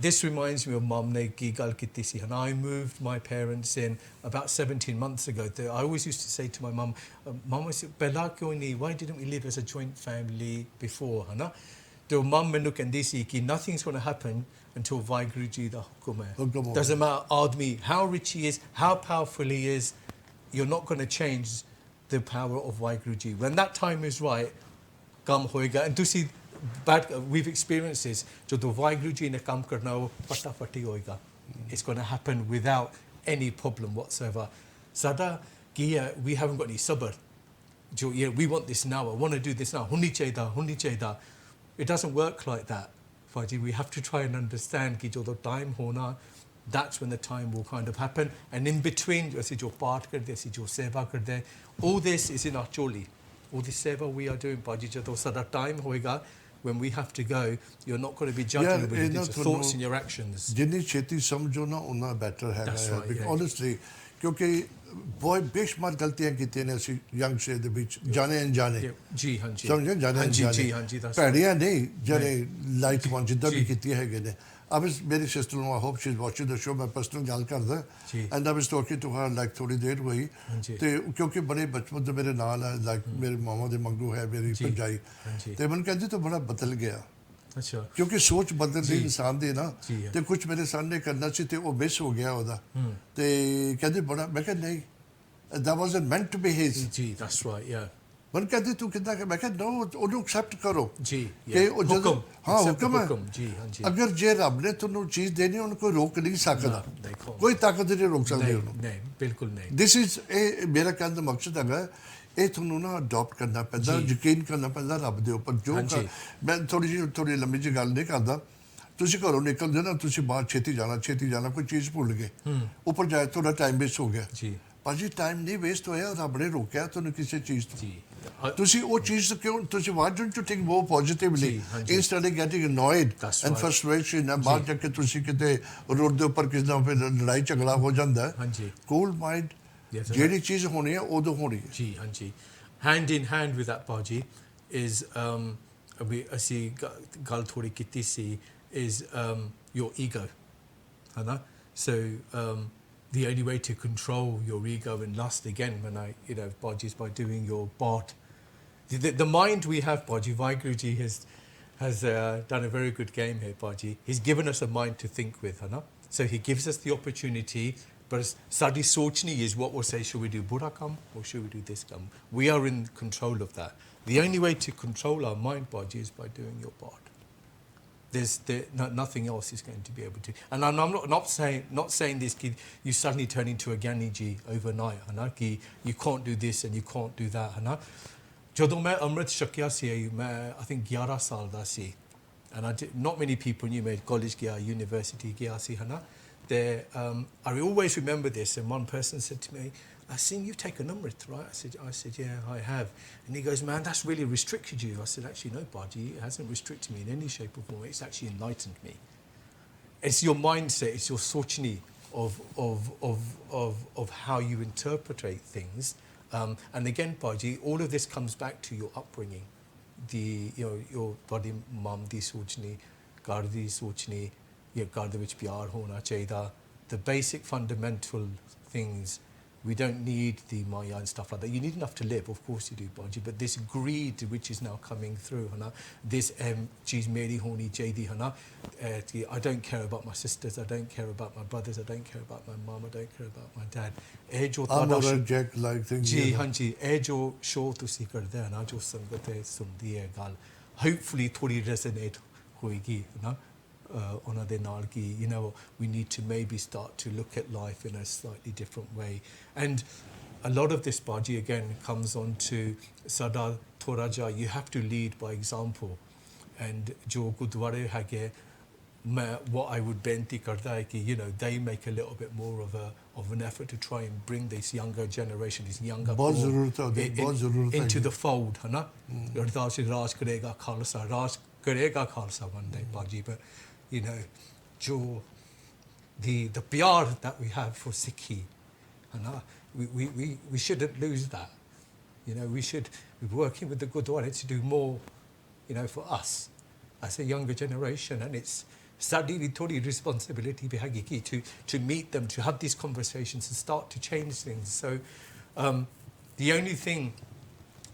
this reminds me of mum ਨੇ ਕੀ ਗੱਲ ਕੀਤੀ ਸੀ and I moved my parents in about 17 months ago. I always used to say to my mum, ਪਹਿਲਾਂ ਕਿਉਂ ਨਹੀਂ why didn't we live as a joint family before ਹੈ ਨਾ ਤੇ mum ਮੈਨੂੰ ਕਹਿੰਦੀ ਸੀ ਕਿ nothing's going to happen until Waheguru ji ਦਾ ਹੁਕਮ ਹੈ doesn't matter Aadmi how rich he is how powerful he is you're not going to change the power of Waheguru ji when that time is right ਕੰਮ ਹੋਏਗਾ and ਤੁਸੀਂ we've experienced this ਜਦੋਂ ਵਾਹਿਗੁਰੂ ਜੀ ਨੇ ਕੰਮ ਕਰਨਾ ਉਹ ਫਟਾਫਟ ਹੋਏਗਾ it's going to happen without any problem whatsoever ਸਾਡਾ ਕੀ ਹੈ we haven't got any sabr ਜੋ we want this now I want to do this now ਹੁਣੀ ਚਾਹੀਦਾ it doesn't work like that Faji we have to try and understand ਕਿ ਜਦੋਂ time ਹੋਣਾ that's when the time will kind of happen and in between ਅਸੀਂ ਜੋ ਪਾਠ ਕਰਦੇ ਅਸੀਂ ਜੋ ਸੇਵਾ ਕਰਦੇ all this is in our choli all this seva we are doing Baji ਜਦੋਂ ਸਾਡਾ time ਹੋਏਗਾ when we have to go you're not going to be judging with your thoughts and your actions ਜਿੰਨੀ ਛੇਤੀ ਸਮਝੋ ਨਾ ਉਨਾ better ਹੈਗਾ because honestly ਕਿਉਂਕਿ ਬਹੁਤ ਬੇਸ਼ੁਮਾਰ ਗਲਤੀਆਂ ਕੀਤੀਆਂ ਨੇ ਅਸੀਂ ਯੰਗ ਸੇ ਦੇ ਵਿੱਚ ਜਾਣੇ ਅਣਜਾਣੇ ਜੀ ਹਾਂਜੀ ਸਮਝੇ ਜਾਣੇ ਅਣਜਾਣੇ ਭੈੜੀਆਂ ਨਹੀਂ ਜਿਹੜੇ ਲਾਈਟ ਵਨ ਜਿੱਦਾਂ ਵੀ ਕੀਤੀਆਂ ਹੈਗੇ ਨੇ I was ਮੇਰੀ ਸਿਸਟਰ ਨੂੰ I hope she's watching the show ਮੈਂ ਪਰਸਨਲ ਗੱਲ ਕਰਦਾ and I was talking to her like ਥੋੜੀ ਦੇਰ ਹੋਈ ਤੇ ਕਿਉਂਕਿ ਬੜੇ ਬਚਪਨ ਤੋਂ ਮੇਰੇ ਨਾਲ ਹੈ like ਮੇਰੇ ਮਾਮਾ ਦੇ ਮੰਗੂ ਹੈ ਮੇਰੀ ਭਰਜਾਈ ਤੇ ਮੈਨੂੰ ਕਹਿੰਦੀ ਤੂੰ ਬੜਾ ਬਦਲ ਗਿਆ ਅੱਛਾ ਕਿਉਂਕਿ ਸੋਚ ਬਦਲਦੀ ਇਨਸਾਨ ਦੀ ਨਾ ਤੇ ਕੁਝ ਮੇਰੇ ਸਾਹਮਣੇ ਕਰਨਾ ਸੀ ਤੇ ਉਹ ਮਿਸ ਹੋ ਗਿਆ ਉਹਦਾ ਤੇ ਕਹਿੰਦੀ ਬੜਾ ਮੈਂ ਕਿਹਾ ਨਹੀਂ that wasn't meant to be his ਜੀ that's right yeah ਮਨ ਕਹਿੰਦੀ ਤੂੰ ਕਿੱਦਾਂ ਕਿ ਮੈਂ ਕਿਹਾ ਨੋ ਉਹਨੂੰ ਐਕਸੈਪਟ ਕਰੋ ਜੀ ਕਿ ਉਹ ਜਦੋਂ ਹੁਕਮ ਹੈ ਜੀ ਹਾਂਜੀ ਅਗਰ ਜੇ ਰੱਬ ਨੇ ਤੁਹਾਨੂੰ ਚੀਜ਼ ਦੇਣੀ ਉਹਨੂੰ ਕੋਈ ਰੋਕ ਨਹੀਂ ਸਕਦਾ ਕੋਈ ਤਾਕਤ ਨਹੀਂ ਰੋਕ ਸਕਦੀ ਉਹਨੂੰ ਨਹੀਂ ਬਿਲਕੁਲ ਨਹੀਂ ਦਿਸ ਇਜ਼ ਇਹ ਮੇਰਾ ਕਹਿਣ ਦਾ ਮਕਸਦ ਹੈਗਾ ਇਹ ਤੁਹਾਨੂੰ ਨਾ ਅਡਾਪਟ ਕਰਨਾ ਪੈਂਦਾ ਯਕੀਨ ਕਰਨਾ ਪੈਂਦਾ ਰੱਬ ਦੇ ਉੱਪਰ ਜੋ ਮੈਂ ਥੋੜੀ ਲੰਮੀ ਜਿਹੀ ਗੱਲ ਨਹੀਂ ਕਰਦਾ ਤੁਸੀਂ ਘਰੋਂ ਨਿਕਲਦੇ ਨਾ ਤੁਸੀਂ ਬਾਹਰ ਛੇਤੀ ਜਾਣਾ ਕੋਈ ਚੀਜ਼ ਭੁੱਲ ਗਏ ਉੱਪਰ ਜਾਏ ਤੁਹਾਡਾ ਟਾਈਮ ਵੇਸਟ ਹੋ ਗਿਆ ਜੀ ਭਾਜੀ ਟਾਈਮ ਨਹੀਂ ਵੇਸਟ ਹੋਇਆ ਰੱਬ ਨੇ ਰੋਕਿਆ ਤੁਹਾਨੂੰ ਕਿਸੇ ਚੀਜ਼ ਤੋਂ ਤੁਸੀਂ ਉਹ ਚੀਜ਼ ਕਿਉਂ ਤੁਸੀਂ why don't you think more positively instead of getting annoyed and frustration and ਬਾਹਰ ਜਾ ਕੇ ਤੁਸੀਂ ਕਿਤੇ ਰੋਡ ਦੇ ਉੱਪਰ ਕਿਸੇ ਨਾਲ ਫਿਰ ਲੜਾਈ ਝਗੜਾ ਹੋ ਜਾਂਦਾ ਹੈ ਕੂਲ ਮਾਈਂਡ ਜਿਹੜੀ ਚੀਜ਼ ਹੋਣੀ ਹੈ ਉਦੋਂ ਹੋਣੀ ਹੈ ਜੀ ਹਾਂਜੀ hand in hand with that Baji is ਅਸੀਂ ਗੱਲ ਥੋੜੀ ਕੀਤੀ ਸੀ is your ego ਹੈ ਨਾ so the only way to control your ego and lust again when Baji is by doing your part the mind we have Baji Vaiguruji has done a very good game here Baji he's given us a mind to think with है ना so he gives us the opportunity but sadi sochni is what we'll say should we do bura kam or should we do this kam we are in control of that the only way to control our mind Baji is by doing your part nothing else is going to be able to and I'm not saying this ki you suddenly turn into a Gyani ji overnight है ना कि you can't do this and you can't do that है ना ਜਦੋਂ ਮੈਂ ਅੰਮ੍ਰਿਤ ਛਕਿਆ ਸੀ ਮੈਂ I think 11 ਸਾਲ ਦਾ ਸੀ and not many people knew me college ਗਿਆ university ਗਿਆ ਸੀ ਹੈ ਨਾ ਤੇ I always remember this and one person said to me I seen you've taken Amrit, right? I said, yeah, I have. And he goes, man, that's really restricted you. I said, actually, no, Baji, it hasn't restricted me in any shape or form. It's actually enlightened me. It's your mindset, it's your sochni of how you interpret things. And again, Baji, all of this comes back to your upbringing. Your body, mum, di sochni, ghar di sochni, ghar de vich pyar hona chahida. The basic fundamental things. We don't need the maya and stuff like that. You need enough to live, of course you do, Baji, but this greed which is now coming through, this cheese meri honi chahiye, I don't care about my sisters, I don't care about my brothers, I don't care about my mum, I don't care about my dad. I'm a reject like things. Ji, hanji, jo show tusi karde na jo sangat hai sundi hai gal. Hopefully thodi resonate ਹੋਏਗੀ ਨਾ ਉਹਨਾਂ ਦੇ ਨਾਲ ਕਿ you know we need to maybe start to look at life in a slightly different way. And a lot of this Baji again comes on to sada thora ja, you have to lead by example. And jo gurdware hage what I would benti karda hai ki you know they make a little bit more of an effort to try and bring this younger generation, this younger into the fold, है ना? अरदास राज करेगा खालसा, राज करेगा Khalsa one day Baji. But you know jo the pyar that we have for Sikhi, है ना? We shouldn't lose that. You know, we should be working with the Gurdwara to do more, you know, for us as a younger generation. And it's sadly thodi responsibility to meet them, to have these conversations and start to change things. So the only thing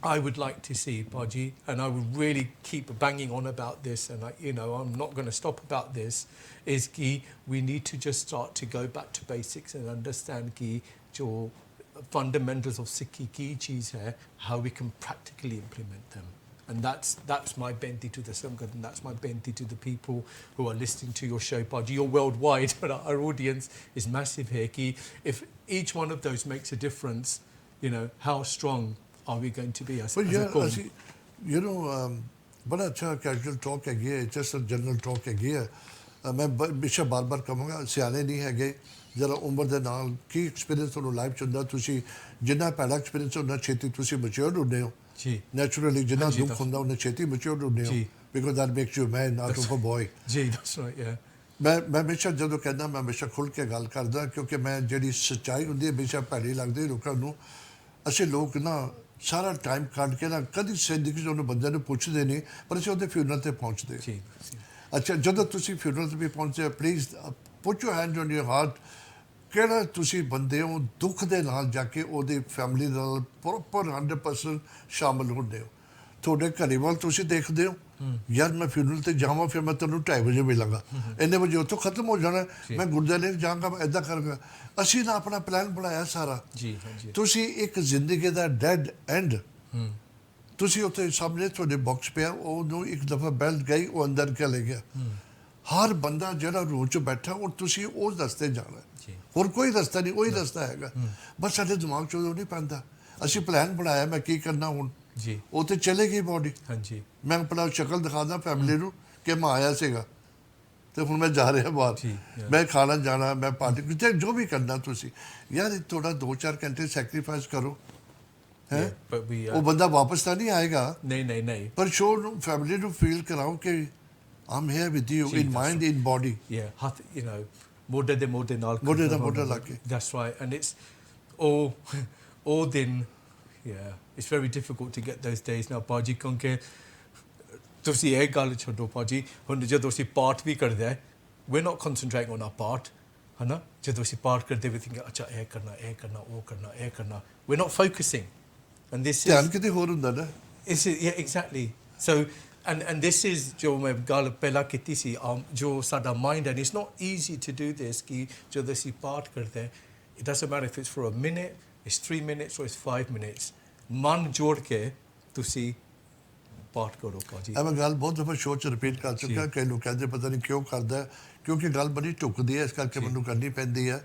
I would like to see, Baji, and I would really keep banging on about this, and you know I'm not going to stop about this, is ki we need to just start to go back to basics and understand ki jo fundamentals of Sikhi ki cheez hai, how we can practically implement them. And that's my benti to the Sangat, and that's my benti to the people who are listening to your show, Baji. You're worldwide, but our audience is massive here. Ki if each one of those makes a difference, you know, how strong are we going to be as a qawm? You know, बड़ा अच्छा casual talk हैगी है, just general talk हैगी है. मैं हमेशा बार बार कहूँगा सियाने नहीं हैगे जरा उम्र दे नाल की एक्सपीरियंस ਤੁਹਾਨੂੰ ਲਾਈਫ ਚ ਹੁੰਦਾ ਤੁਸੀਂ ਜਿੰਨਾ ਭੈੜਾ ਐਕਸਪੀਰੀਅੰਸ ਹੁੰਦਾ ਛੇਤੀ ਤੁਸੀਂ ਮੈਚੁਰਡ ਹੁੰਦੇ ਹੋ ਜੀ ਨੈਚੁਰਲੀ ਜਿੰਨਾ ਦੁੱਖ ਹੁੰਦਾ ਉਹਨਾਂ ਛੇਤੀ ਮੈਚੁਰਡ ਹੁੰਦੇ ਹੋ because that makes you man not a boy ਜੀ ਦੈਟਸ ਰਾਈਟ ਯਾ ਮੈਂ ਹਮੇਸ਼ਾ ਜਦੋਂ ਕਹਿੰਦਾ ਮੈਂ ਹਮੇਸ਼ਾ ਖੁੱਲ੍ਹ ਕੇ ਗੱਲ ਕਰਦਾ ਕਿਉਂਕਿ ਮੈਂ ਜਿਹੜੀ ਸੱਚਾਈ ਹੁੰਦੀ ਹੈ ਹਮੇਸ਼ਾ ਭੈੜੀ ਲੱਗਦੀ ਲੋਕਾਂ ਨੂੰ ਅਸੀਂ ਲੋਕ ਨਾ ਸਾਰਾ ਟਾਈਮ ਕੱਢ ਕੇ ਨਾ ਕਦੀ ਜ਼ਿੰਦਗੀ 'ਚ ਉਹਨੂੰ ਬੰਦੇ ਨੂੰ ਪੁੱਛਦੇ ਨਹੀਂ ਪਰ ਅਸੀਂ ਉਹਦੇ ਫਿਊਨਰਲ 'ਤੇ ਪਹੁੰਚਦੇ ਅੱਛਾ ਜਦੋਂ ਤੁਸੀਂ ਫਿਊਨਰਲ 'ਤੇ ਵੀ ਪਹੁੰਚੇ please put your hand on your heart ਕਿਹੜਾ ਤੁਸੀਂ ਬੰਦੇ ਹੋ ਦੁੱਖ ਦੇ ਨਾਲ ਜਾ ਕੇ ਉਹਦੀ ਫੈਮਿਲੀ ਨਾਲ ਪ੍ਰੋਪਰ 100% ਸ਼ਾਮਲ ਹੁੰਦੇ ਹੋ ਤੁਹਾਡੇ ਘਰੇ ਵੱਲ ਤੁਸੀਂ ਦੇਖਦੇ ਹੋ ਯਾਰ ਮੈਂ ਫਿਊਨਰਲ 'ਤੇ ਜਾਵਾਂ ਫਿਰ ਮੈਂ ਤੁਹਾਨੂੰ 2:30 ਵਜੇ ਮਿਲਾਂਗਾ ਇੰਨੇ ਵਜੇ ਉੱਥੋਂ ਖਤਮ ਹੋ ਜਾਣਾ ਮੈਂ ਗੁਰਦੁਆਰੇ ਜਾਵਾਂਗਾ ਮੈਂ ਇੱਦਾਂ ਕਰਾਂਗਾ ਅਸੀਂ ਨਾ ਆਪਣਾ ਪਲਾਨ ਬਣਾਇਆ ਸਾਰਾ ਤੁਸੀਂ ਇੱਕ ਜ਼ਿੰਦਗੀ ਦਾ ਡੈਡ ਐਂਡ ਤੁਸੀਂ ਉੱਥੇ ਸਾਹਮਣੇ ਤੁਹਾਡੇ ਬਾਕਸ ਪਿਆ ਉਹਨੂੰ ਇੱਕ ਦਫਾ ਬੈਲ ਗਈ ਉਹ ਅੰਦਰ ਚਲੇ ਗਿਆ ਹਰ ਬੰਦਾ ਜਿਹੜਾ ਰੂਮ 'ਚ ਬੈਠਾ ਉਹ ਤੁਸੀਂ ਉਸ ਰਸਤੇ ਜਾਣਾ ਹੋਰ ਕੋਈ ਰਸਤਾ ਨਹੀਂ ਉਹੀ ਰਸਤਾ ਹੈਗਾ ਬਸ ਸਾਡੇ ਦਿਮਾਗ 'ਚ ਉਹ ਨਹੀਂ ਪੈਂਦਾ ਅਸੀਂ ਪਲਾਨ ਬਣਾਇਆ ਮੈਂ ਕੀ ਕਰਨਾ ਹੁਣ ਉਹ ਤੇ ਚਲੇ ਗਈ ਬੋਡੀ ਮੈਂ ਆਪਣਾ ਸ਼ਕਲ ਦਿਖਾਦਾ ਫੈਮਿਲੀ ਨੂੰ ਕਿ ਮੈਂ ਆਇਆ ਸੀਗਾ ਤੇ ਹੁਣ ਮੈਂ ਜਾ ਰਿਹਾ ਬਾਹਰ ਮੈਂ ਖਾਣਾ ਜਾਣਾ ਮੈਂ ਪਾਰਟੀ ਤੇ ਜੋ ਵੀ ਕਰਨਾ ਤੁਸੀਂ ਯਾਰ ਥੋੜਾ 2-4 ਘੰਟੇ ਸੈਕਰੀਫਾਈਸ ਕਰੋ ਹੈ ਉਹ ਬੰਦਾ ਵਾਪਸ ਤਾਂ ਨਹੀਂ ਆਏਗਾ ਨਹੀਂ ਪਰ ਸ਼ੋਅ ਨੂੰ ਫੈਮਿਲੀ ਨੂੰ ਫੀਲ ਕਰਾਓ ਕਿ I'm here with you in mind, in body. Yeah, you know, ਮੋਢੇ ਦੇ ਮੋਢੇ ਨਾਲ ਮੋਢੇ ਦਾ ਮੋਢਾ ਲਾ ਕੇ that's right. And it's all then it's very difficult to get those days now Baji ਕਿਉਂਕਿ ਤੁਸੀਂ ਇਹ ਗੱਲ ਛੱਡੋ Baji ਹੁਣ ਜਦੋਂ ਅਸੀਂ ਪਾਠ ਵੀ ਕਰਦੇ ਹੈ we're not concentrating on our part ਹੈ ਨਾ ਜਦੋਂ ਅਸੀਂ ਪਾਠ ਕਰਦੇ we think ਅੱਛਾ ਇਹ ਕਰਨਾ ਉਹ ਕਰਨਾ we're not focusing and this is ਧਿਆਨ ਕਿਤੇ ਹੋਰ ਹੁੰਦਾ ਨਾ yeah exactly so and this is ਜੋ ਮੈਂ ਗੱਲ ਪਹਿਲਾਂ ਕੀਤੀ ਸੀ ਜੋ ਸਾਡਾ mind and it's not easy to do this ਕਿ ਜਦੋਂ ਅਸੀਂ ਪਾਠ ਕਰਦੇ it doesn't matter if it's for a minute it's 3 minutes or it's 5 minutes ਮਨ ਜੋੜ ਕੇ ਤੁਸੀਂ ਪਾਠ ਕਰੋ ਭਾਜੀ ਇਹ ਮੈਂ ਗੱਲ ਬਹੁਤ ਦਫਾ ਸ਼ੋਅ 'ਚ ਰਿਪੀਟ ਕਰ ਚੁੱਕਾ ਕਈ ਲੋਕ ਕਹਿੰਦੇ ਪਤਾ ਨਹੀਂ ਕਿਉਂ ਕਰਦਾ ਕਿਉਂਕਿ ਗੱਲ ਬੜੀ ਢੁੱਕਦੀ ਹੈ ਇਸ ਕਰਕੇ ਮੈਨੂੰ ਕਰਨੀ ਪੈਂਦੀ ਹੈ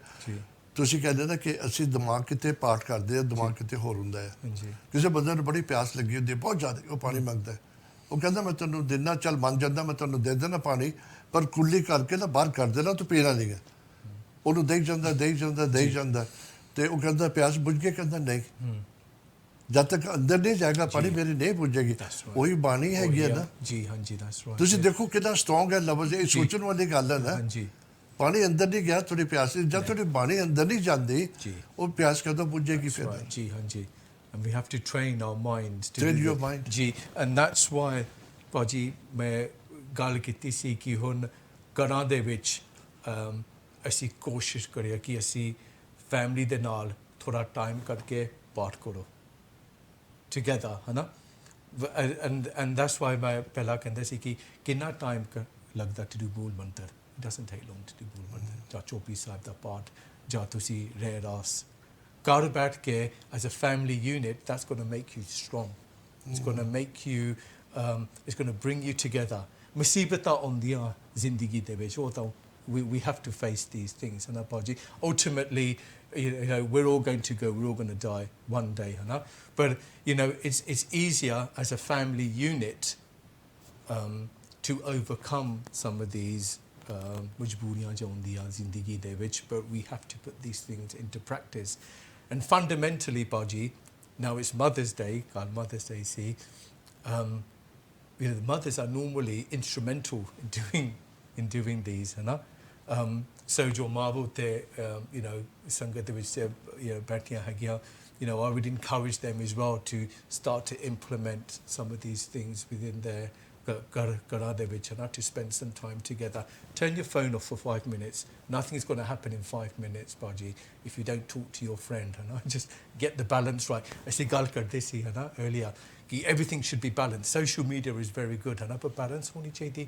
ਤੁਸੀਂ ਕਹਿੰਦੇ ਨਾ ਕਿ ਅਸੀਂ ਦਿਮਾਗ ਕਿਤੇ ਪਾਠ ਕਰਦੇ ਆ ਦਿਮਾਗ ਕਿਤੇ ਹੋਰ ਹੁੰਦਾ ਹੈ ਕਿਸੇ ਬੰਦੇ ਨੂੰ ਬੜੀ ਪਿਆਸ ਲੱਗੀ ਹੁੰਦੀ ਹੈ ਬਹੁਤ ਜ਼ਿਆਦਾ ਉਹ ਪਾਣੀ ਮੰਗਦਾ ਉਹ ਕਹਿੰਦਾ ਮੈਂ ਤੈਨੂੰ ਦੇਣਾ ਚੱਲ ਮੰਨ ਜਾਂਦਾ ਮੈਂ ਤੈਨੂੰ ਦੇ ਦੇਣਾ ਪਾਣੀ ਪਰ ਕੁੱਲੀ ਕਰਕੇ ਨਾ ਬਾਹਰ ਕਰ ਦੇਣਾ ਤੂੰ ਪੀਣਾ ਨਹੀਂ ਹੈ ਉਹਨੂੰ ਦੇਈ ਜਾਂਦਾ ਤੇ ਉਹ ਕਹਿੰਦਾ ਪਿਆਸ ਬੁਝ ਕੇ ਕਹਿੰਦਾ ਨਹੀਂ ਜਦ ਤੱਕ ਅੰਦਰ ਨਹੀਂ ਜਾਏਗਾ ਪਾਣੀ ਮੇਰੀ ਨਹੀਂ ਪੁੱਜੇਗੀ ਉਹੀ ਬਾਣੀ ਹੈਗੀ ਹੈ ਨਾ ਜੀ ਹਾਂਜੀ ਦੈਟਸ ਰਾਈਟ ਤੁਸੀਂ ਦੇਖੋ ਕਿੰਨਾ ਸਟਰੋਂਗ ਹੈ ਲਫ਼ਜ਼ ਇਹ ਸੋਚਣ ਵਾਲੀ ਗੱਲ ਹੈ ਨਾ ਪਾਣੀ ਅੰਦਰ ਨਹੀਂ ਗਿਆ ਤੁਹਾਡੀ ਪਿਆਸ ਜਦ ਤੁਹਾਡੀ ਬਾਣੀ ਅੰਦਰ ਨਹੀਂ ਜਾਂਦੀ ਉਹ ਪਿਆਸ ਕਦੋਂ ਪੁੱਜੇਗੀ ਫਿਰ ਜੀ ਹਾਂਜੀ and we have to train our minds to train your mind ji and that's why Baji ਮੈਂ ਗੱਲ ਕੀਤੀ ਸੀ ਕਿ ਹੁਣ ਘਰਾਂ ਦੇ ਵਿੱਚ ਅਸੀਂ ਕੋਸ਼ਿਸ਼ ਕਰੀਏ ਕਿ ਅਸੀਂ ਫੈਮਿਲੀ ਦੇ ਨਾਲ ਥੋੜਾ ਟਾਈਮ ਕੱਢ ਕੇ ਪਾਠ ਕਰੋ together ਹੈ ਨਾ and that's why ਮੈਂ ਪਹਿਲਾਂ ਕਹਿੰਦਾ ਸੀ ਕਿ ਕਿੰਨਾ ਟਾਈਮ ਲੱਗਦਾ to do ਮੂਲ ਮੰਤਰ it doesn't take long to do ਮੂਲ ਮੰਤਰ ਜਾਂ ਚੌਪਈ ਸਾਹਿਬ ਦਾ ਪਾਠ ਜਾਂ ਤੁਸੀਂ ਰਹਿ ਰਾਸ ਘਰ ਬੈਠ ਕੇ as a family unit that's going to make you strong it's going to make you it's going to bring you together ਮੁਸੀਬਤਾਂ ਆਉਂਦੀਆਂ ਜ਼ਿੰਦਗੀ ਦੇ ਵਿੱਚ ਉਹ ਤਾਂ we have to face these things and Baji ultimately we're all going to go, we're all going to die one day, but it's easier as a family unit to overcome some of these majbooriyan jo hundiyan zindagi de vich, but we have to put these things into practice. And fundamentally Baji, now it's Mother's Day, called Mother's Day, see, the mothers are normally instrumental in doing these, so jo mawo te sangat de vich baithiyan hagiyan, I would encourage them as well to start to implement some of these things within their gara de vich, to spend some time together. Turn your phone off for 5 minutes. Nothing's going to happen in 5 minutes, Baji, if you don't talk to your friend, just get the balance right. Asi gal karde si earlier, everything should be balanced. Social media is very good, but balance honi chahiye.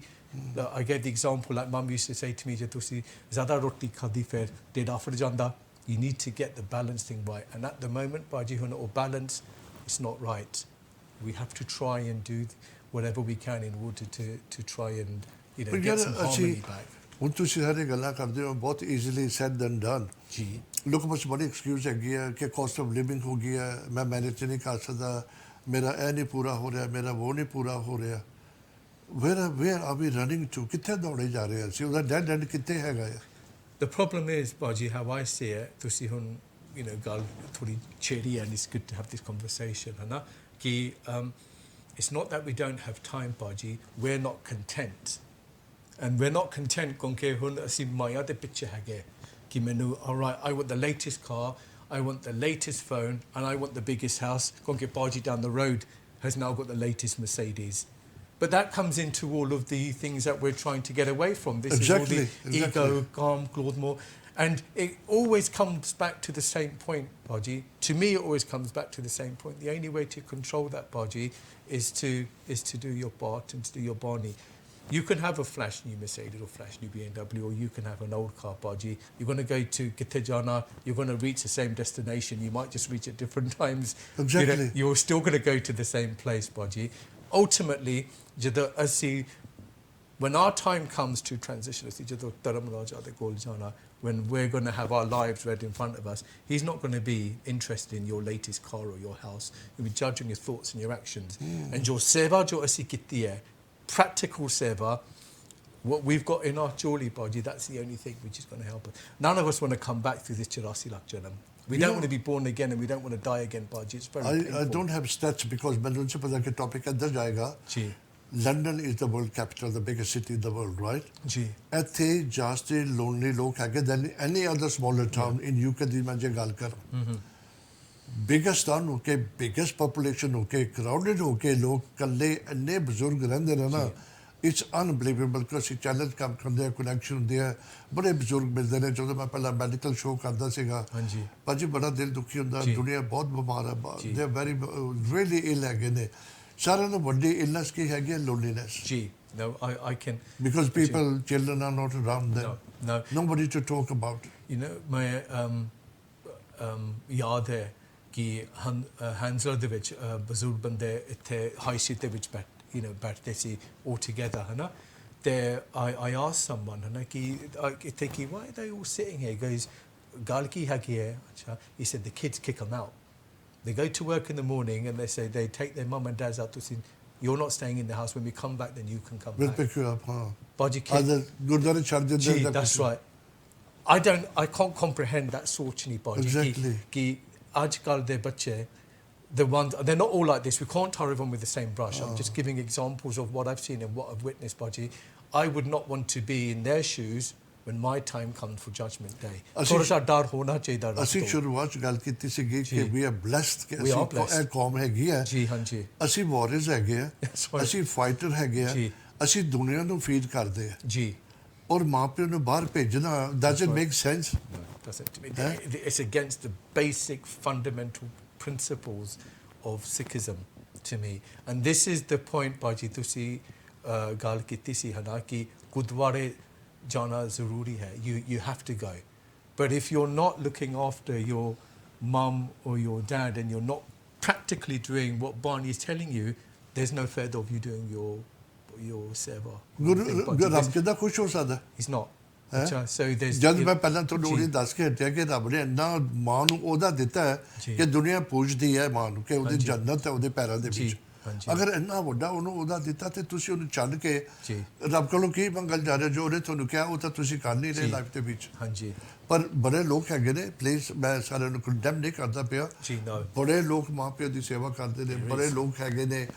I gave the example, like Mum used to say to me, je tusi zyada roti khadi fir did after janda. You need to get the balance thing right, and at the moment Baji hun or balance, it's not right. We have to try and do whatever we can in order to try and get some harmony back. ਹੁਣ ਤੁਸੀਂ ਸਾਰੇ ਗੱਲਾਂ ਕਰਦੇ ਹੋ ਬਹੁਤ easily sad then done ਜੀ ਲੋਕ ਬਸ ਬੜੀ ਐਕਸਕਿਊਜ਼ ਹੈਗੀ ਆ ਕਿ ਕਾਸਟ ਆਫ ਲਿਵਿੰਗ ਹੋ ਗਈ ਹੈ ਮੈਂ ਮੈਨੇਜ ਨਹੀਂ ਕਰ ਸਕਦਾ ਮੇਰਾ ਇਹ ਨਹੀਂ ਪੂਰਾ ਹੋ ਰਿਹਾ ਮੇਰਾ ਉਹ ਨਹੀਂ ਪੂਰਾ ਹੋ ਰਿਹਾ where are we running to ਕਿੱਥੇ ਦੌੜੇ ਜਾ ਰਹੇ ਅਸੀਂ ਉਹਦਾ ਡੈਡ ਐਂਡ ਕਿੱਥੇ ਹੈਗਾ ਆ The problem is, Baji, how I see it, ਤੁਸੀਂ ਹੁਣ ਗੱਲ ਥੋੜੀ ਛੇੜੀ and it's good to have this conversation, ਕਿ it's not that we don't have time, Baji, we're not content. And we're not content ਕਿਉਂਕਿ ਹੁਣ ਅਸੀਂ ਮਾਇਆ ਦੇ ਪਿੱਛੇ ਹੈਗੇ ਕਿ ਮੈਨੂੰ all right, I want the latest car, I want the latest phone, and I want the biggest house. ਕਿਉਂਕਿ Baji down the road has now got the latest Mercedes. But that comes into all of the things that we're trying to get away from. This is all the ego, calm, Claude. And it always comes back to the same point, Baji. To me, it always comes back to the same point. The only way to control that, Baji, is to do your part and to do your Barney. You can have a flash new Mercedes or flash new BMW, or you can have an old car, Baji. You're going to go to Kitejana, you're going to reach the same destination. You might just reach at different times. Exactly. You're still going to go to the same place, Baji. Ultimately, when our time comes to transition, when we're going to have our lives read in front of us, he's not going to be interested in your latest car or your house. He'll be judging your thoughts and your actions. And your seva jo asi kiti hai, practical seva, what we've got in our joli, Baji, that's the only thing which is going to help us. None of us want to come back through this Chirasi Lakh Janam. We don't want to be born again and we don't want to die again, Baji. It's very painful. I don't have stats because maine unse pata ki topic andar jayega. Ji. London is the world capital, the biggest city in the world, right? Ji. ਇੱਥੇ ਜਾਸਤੇ lonely ਲੋਕ ਹੈਗੇ than any other smaller town in UK ਦੀ ਮੈਂ ਜੇ ਗੱਲ ਕਰਾਂ biggest town ਹੋ ਕੇ biggest population ਹੋ ਕੇ crowded ਹੋ ਕੇ ਲੋਕ ਇਕੱਲੇ ਇੰਨੇ ਬਜ਼ੁਰਗ ਰਹਿੰਦੇ ਨੇ ਨਾ it's unbelievable ਕਿ ਅਸੀਂ ਚੈਨਲ ਕੰਮ ਕਰਦੇ ਆ ਕਨੈਕਸ਼ਨ ਹੁੰਦੇ ਆ ਬੜੇ ਬਜ਼ੁਰਗ ਮਿਲਦੇ ਨੇ ਜਦੋਂ ਮੈਂ ਪਹਿਲਾਂ ਮੈਡੀਕਲ ਸ਼ੋਅ ਕਰਦਾ ਸੀਗਾ ਹਾਂਜੀ ਭਾਜੀ ਬੜਾ ਦਿਲ ਦੁਖੀ ਹੁੰਦਾ ਦੁਨੀਆ ਬਹੁਤ ਬਿਮਾਰ ਹੈ ਦੇ ਵੈਰੀ ਰੀਅਲੀ ਇਲ ਹੈਗੇ ਨੇ ਸਾਰਿਆਂ ਨੂੰ ਵੱਡੀ ਇਲਨੈਸ ਕੀ ਹੈਗੀ ਹੈ ਲੋਨਲੀਨੈਸ ਜੀ No, I can. Because children are not around them. No. Nobody to talk about. My yaad hai कि Hansler ਦੇ ਵਿੱਚ ਬਜ਼ੁਰਗ ਬੰਦੇ ਇੱਥੇ ਹਾਈ ਸਟਰੀਟ ਦੇ ਵਿੱਚ ਬੈਠਦੇ ਸੀ all together ਤੇ I asked someone ਕਿ ਇੱਥੇ ਕੀ why are they all sitting here? He goes ਗੱਲ ਕੀ ਹੈਗੀ ਹੈ ਅੱਛਾ he said the kids kick them out. They go to work in the morning and they say they take their mum and dads out to see you're not staying in the house, when we come back then you can come we'll back. Pick you up, huh? Gurdwara chhad dende that's right. I can't comprehend that sochni Baji. Exactly. Ki ajkal de bache the ones they're not all like this, we can't tar everyone with the same brush. I'm just giving examples of what I've seen and what I've witnessed, Baji. I would not want to be in their shoes when my time comes for judgment day. ਥੋੜਾ ਜਿਹਾ ਡਰ ਹੋਣਾ ਚਾਹੀਦਾ ਅਸੀਂ ਸ਼ੁਰੂਆਤ ਗੱਲ ਕੀਤੀ ਸੀਗੀ ਕਿ ਵੀ ਆਰ ਬlesed ਕਿ ਅਸੀਂ ਇਹ ਕੌਮ ਹੈਗੀ ਹੈ ਜੀ ਹਾਂਜੀ ਅਸੀਂ ਵਾਰਿਅਰਸ ਹੈਗੇ ਆ ਅਸੀਂ ਫਾਈਟਰ ਹੈਗੇ ਆ ਅਸੀਂ ਦੁਨੀਆ ਨੂੰ ਫੀਡ ਕਰਦੇ ਆ ਜੀ ਔਰ ਮਾਪਿਆਂ ਨੂੰ ਬਾਹਰ ਭੇਜਣਾ does it make sense? It's against the basic fundamental principles of Sikhism to me, and this is the point Baji ਤੁਸੀਂ ਗੱਲ ਕੀਤੀ ਸੀ ਹਨਾ ਕਿ ਗੁਰਦੁਆਰੇ jana zaruri hai, you have to go, but if you're not looking after your mum or your dad and you're not practically doing what Barney is telling you, there's no further of you doing your your seva. ਗੁਰੂ ਰੱਬ ਕਿੱਦਾਂ ਖੁਸ਼ ਹੋ ਸਕਦਾ? He's not. So there's ਜਦ ਮੈਂ ਪਹਿਲਾਂ ਤੁਹਾਨੂੰ ਉਹੀ ਦੱਸ ਕੇ ਹਟਿਆ ਕਿ ਰੱਬ ਨੇ ਇੰਨਾ ਮਾਂ ਨੂੰ ਉਹਦਾ ਦਿੱਤਾ ਹੈ ਕਿ ਦੁਨੀਆ ਪੂਜਦੀ ਹੈ ਮਾਂ ਨੂੰ, ਕਿ ਉਹਦੀ ਜੰਨਤ ਹੈ ਉਹਦੇ ਪੈਰਾਂ ਦੇ ਵਿੱਚ। ਅਗਰ ਇੰਨਾ ਵੱਡਾ ਉਹਨੂੰ ਉਹਦਾ ਦਿੱਤਾ ਤੇ ਤੁਸੀਂ ਉਹਨੂੰ ਛੱਡ ਕੇ ਰੱਬ ਕੋਲੋਂ ਕੀ ਮੰਗਣ ਜਾ ਰਹੇ? ਜੋ ਉਹਨੇ ਤੁਹਾਨੂੰ ਕਿਹਾ ਉਹ ਤਾਂ ਤੁਸੀਂ ਕਰ ਨਹੀਂ ਰਹੇ ਲਾਈਫ ਦੇ ਵਿੱਚ। ਪਰ ਬੜੇ ਲੋਕ ਹੈਗੇ ਨੇ, ਪਲੀਜ਼ ਮੈਂ ਸਾਰਿਆਂ ਨੂੰ ਕੰਡੈਮ ਨਹੀਂ ਕਰਦਾ ਪਿਆ, ਬੜੇ ਲੋਕ ਮਾਂ ਪਿਓ ਦੀ ਸੇਵਾ ਕਰਦੇ ਨੇ, ਬੜੇ ਲੋਕ ਹੈਗੇ ਨੇ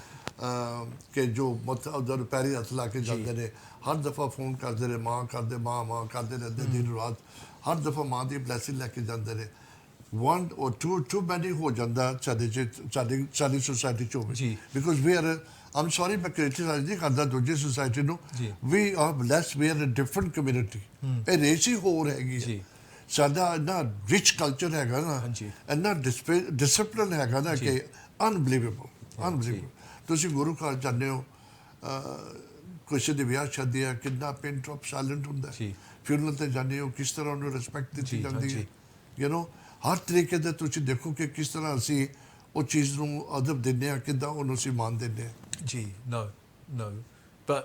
ਕਿ ਜੋ ਮਤ ਉਧਰ ਪੈਰੀ ਹੱਥ ਲਾ ਕੇ ਜਾਂਦੇ ਨੇ, ਹਰ ਦਫਾ ਫੋਨ ਕਰਦੇ ਨੇ, ਮਾਂ ਕਰਦੇ, ਮਾਂ ਕਰਦੇ ਰਹਿੰਦੇ ਦਿਨ ਰਾਤ, ਹਰ ਦਫਾ ਮਾਂ ਦੀ ਬਲੈਸਿੰਗ ਲੈ ਕੇ ਜਾਂਦੇ ਨੇ। one or too many ਹੋ ਜਾਂਦਾ ਸਾਡੀ ਸੋਸਾਇਟੀ 'ਚ ਹੋਵੇ, because we are, I'm sorry ਮੈਂ ਕ੍ਰਿਟਿਸਾਈਜ਼ ਨਹੀਂ ਕਰਦਾ ਦੂਜੀ ਸੋਸਾਇਟੀ ਨੂੰ, we are blessed, we are a different community. ਇਹ ਰੇਸ ਹੀ ਹੋਰ ਹੈਗੀ ਹੈ। ਸਾਡਾ ਇੰਨਾ ਰਿਚ ਕਲਚਰ ਹੈਗਾ ਨਾ, ਇੰਨਾ ਡਿਸਪਲਿਨ ਹੈਗਾ ਨਾ ਕਿ ਅਨਬਲੀਵੇਬਲ। ਤੁਸੀਂ ਗੁਰੂ ਘਰ ਜਾਂਦੇ ਹੋ, ਕਿਸੇ ਦੇ ਵਿਆਹ ਸ਼ਾਦੀ ਹੈ, ਕਿੰਨਾ ਪਿਨ ਡ੍ਰੌਪ ਸਾਇਲੈਂਟ ਹੁੰਦਾ, ਫਿਊਨਰਲ 'ਤੇ ਜਾਂਦੇ ਹੋ ਕਿਸ ਤਰ੍ਹਾਂ ਉਹਨੂੰ ਰਿਸਪੈਕਟ ਦਿੱਤੀ ਜਾਂਦੀ ਹੈ। ਯੂ ਨੋ ਹਰ ਤਰੀਕੇ ਦੇ ਤੁਸੀਂ ਦੇਖੋ ਕਿ ਕਿਸ ਤਰ੍ਹਾਂ ਅਸੀਂ ਉਹ ਚੀਜ਼ ਨੂੰ ਅਦਬ ਦਿੰਦੇ ਹਾਂ, ਕਿੱਦਾਂ ਉਹਨੂੰ ਅਸੀਂ ਮਾਨ ਦਿੰਦੇ ਹਾਂ। ਜੀ no but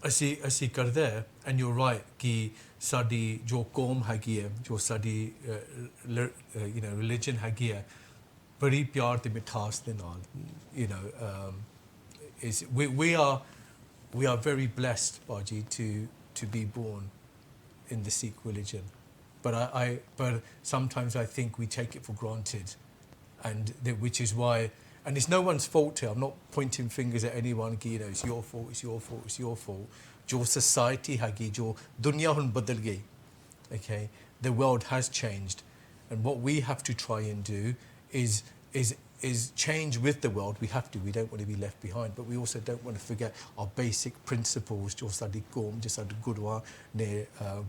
ਅਸੀਂ ਕਰਦੇ ਐਂਡ ਯੂ ਰਾਈਟ ਕਿ ਸਾਡੀ ਜੋ ਕੌਮ ਹੈਗੀ ਹੈ, ਜੋ ਸਾਡੀ ਰਿਲੀਜਨ ਹੈਗੀ ਹੈ, ਬੜੀ ਪਿਆਰ ਤੇ ਮਿਠਾਸ ਦੇ ਨਾਲ is we are very blessed, Baji, to be born in the Sikh religion. But sometimes I think we take it for granted, which is why, and it's no one's fault here. I'm not pointing fingers at anyone. It's your fault. Jo society hagi, jo dunya hun badal gayi. Okay, the world has changed, and what we have to try and do is change with the world. We have to. We don't want to be left behind, but we also don't want to forget our basic principles. Jo sadi qom, jo sadi Guru ne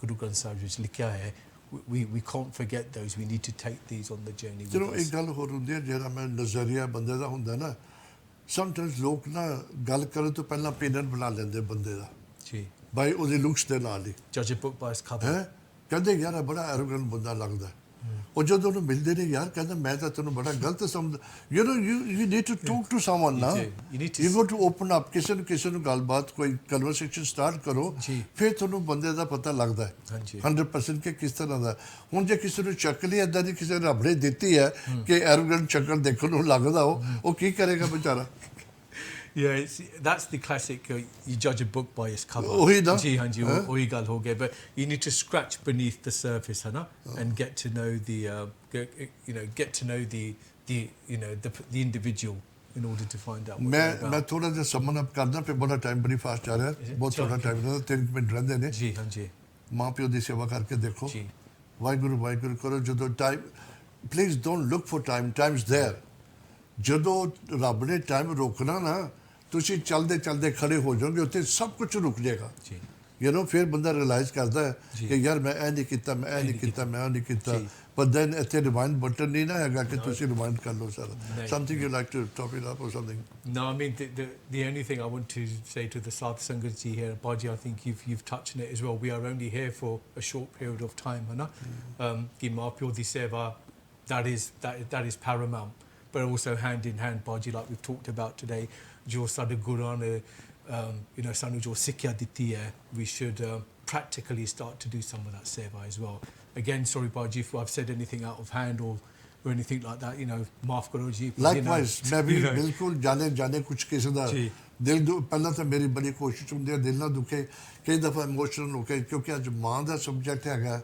Guru Granth Sahib vich likhya hai. We can't forget those. We need to take these on the journey with us. ਚਲੋ ਇੱਕ ਗੱਲ ਹੋਰ ਹੁੰਦੀ ਹੈ, ਜਿਹੜਾ ਮੈਂ ਨਜ਼ਰੀਆ ਬੰਦੇ ਦਾ ਹੁੰਦਾ ਨਾ, ਸਮਟਾਈਮਸ ਲੋਕ ਨਾ ਗੱਲ ਕਰਨ ਤੋਂ ਪਹਿਲਾਂ opinion ਬਣਾ ਲੈਂਦੇ ਬੰਦੇ ਦਾ ਜੀ, ਬਾਈ ਉਹਦੇ ਲੁਕਸ ਦੇ ਨਾਲ ਹੀ। Judge a book by its cover. ਕਹਿੰਦੇ ਯਾਰ ਬੜਾ ਐਰੋਗੈਂਟ ਬੰਦਾ ਲੱਗਦਾ, ਉਹ ਜਦੋਂ ਉਹਨੂੰ ਮਿਲਦੇ ਨੇ ਯਾਰ ਕਹਿੰਦਾ ਮੈਂ ਤਾਂ ਤੈਨੂੰ ਬੜਾ ਗਲਤ ਸਮਝ। You know you need to talk to someone ਨਾ, you go to open up, ਕਿਸੇ ਨੂੰ ਗੱਲਬਾਤ, ਕੋਈ ਕਨਵਰਸੇਸ਼ਨ ਸਟਾਰਟ ਕਰੋ, ਫਿਰ ਤੁਹਾਨੂੰ ਬੰਦੇ ਦਾ ਪਤਾ ਲੱਗਦਾ ਹੈ 100% ਕਿ ਕਿਸ ਤਰ੍ਹਾਂ ਦਾ। ਹੁਣ ਜੇ ਕਿਸੇ ਨੂੰ ਸ਼ਕਲ ਹੀ ਇੱਦਾਂ ਦੀ ਕਿਸੇ ਨੇ ਰੱਬੜੇ ਦਿੱਤੀ ਹੈ ਕਿ ਐਰੋਗੈਂਟ ਸ਼ਕਲ ਦੇਖਣ ਨੂੰ ਲੱਗਦਾ, ਉਹ ਕੀ ਕਰੇਗਾ ਵਿਚਾਰਾ? Yeah, that's the classic. You judge a book by its cover. जी हाँ जी, वही गल हो गया. But you need to scratch beneath the surface, है ना, and get to know the individual in order to find out. मैं थोड़ा सा समन अप करना, फिर बड़ा टाइम बड़ी फास्ट जा रहा है, बहुत थोड़ा टाइम रहता, 3 मिनट रहते ने। जी हाँ जी, माँ प्यो की सेवा करके देखो, वाहिगुरु करो। जो time, please don't look for time is there. ਜਦੋਂ ਰੱਬ ਨੇ ਟਾਈਮ ਰੋਕਣਾ ਨਾ, ਤੁਸੀਂ ਚਲਦੇ ਖੜੇ ਹੋ ਜਾਓਗੇ, ਉੱਥੇ ਸਭ ਕੁਝ ਰੁਕ ਜਾਏਗਾ। ਯੂ ਨੋ ਫਿਰ ਬੰਦਾ ਰਿਅਲਾਈਜ਼ ਕਰਦਾ ਹੈ ਕਿ ਯਾਰ ਮੈਂ ਇਹ ਨਹੀਂ ਕੀਤਾ, ਮੈਂ ਇਹ ਨਹੀਂ ਕੀਤਾ। ਪਰ ਦੈਨ ਇੱਥੇ ਰਿਮਾਈਂਡ ਬਟਨ ਨਹੀਂ ਨਾ ਹੈਗਾ ਕਿ ਤੁਸੀਂ ਰਿਮਾਈਂਡ ਕਰ ਲਓ ਸਾਰਾ। Something you like to top it up or something? No, I mean the only thing I want to say to the Sadh Sangat ji here, Baji, I think you've touched on it as well. We are only here for a short period of time, है ना, कि माँ प्यो दी सेवा, that is paramount. But also hand in hand, Baji, like we've talked about today, jo sade Guru ne sanu jo sikhya diti hai, we should practically start to do some of that seva as well. Again, sorry Baji if I've said anything out of hand or anything like that, maaf karo ji. Likewise, मैं भी बिल्कुल जाने कुछ किसी ਦਾ ਦਿਲ ਪਹਿਲਾਂ ਤਾਂ ਮੇਰੀ ਬੜੀ ਕੋਸ਼ਿਸ਼ ਹੁੰਦੀ ਹੈ ਦਿਲ ਨਾ ਦੁਖੇ, ਕਈ ਦਫਾ ਇਮੋਸ਼ਨਲ ਹੋ ਕੇ, ਕਿਉਂਕਿ ਅੱਜ ਮਾਂ ਦਾ ਸਬਜੈਕਟ ਹੈਗਾ,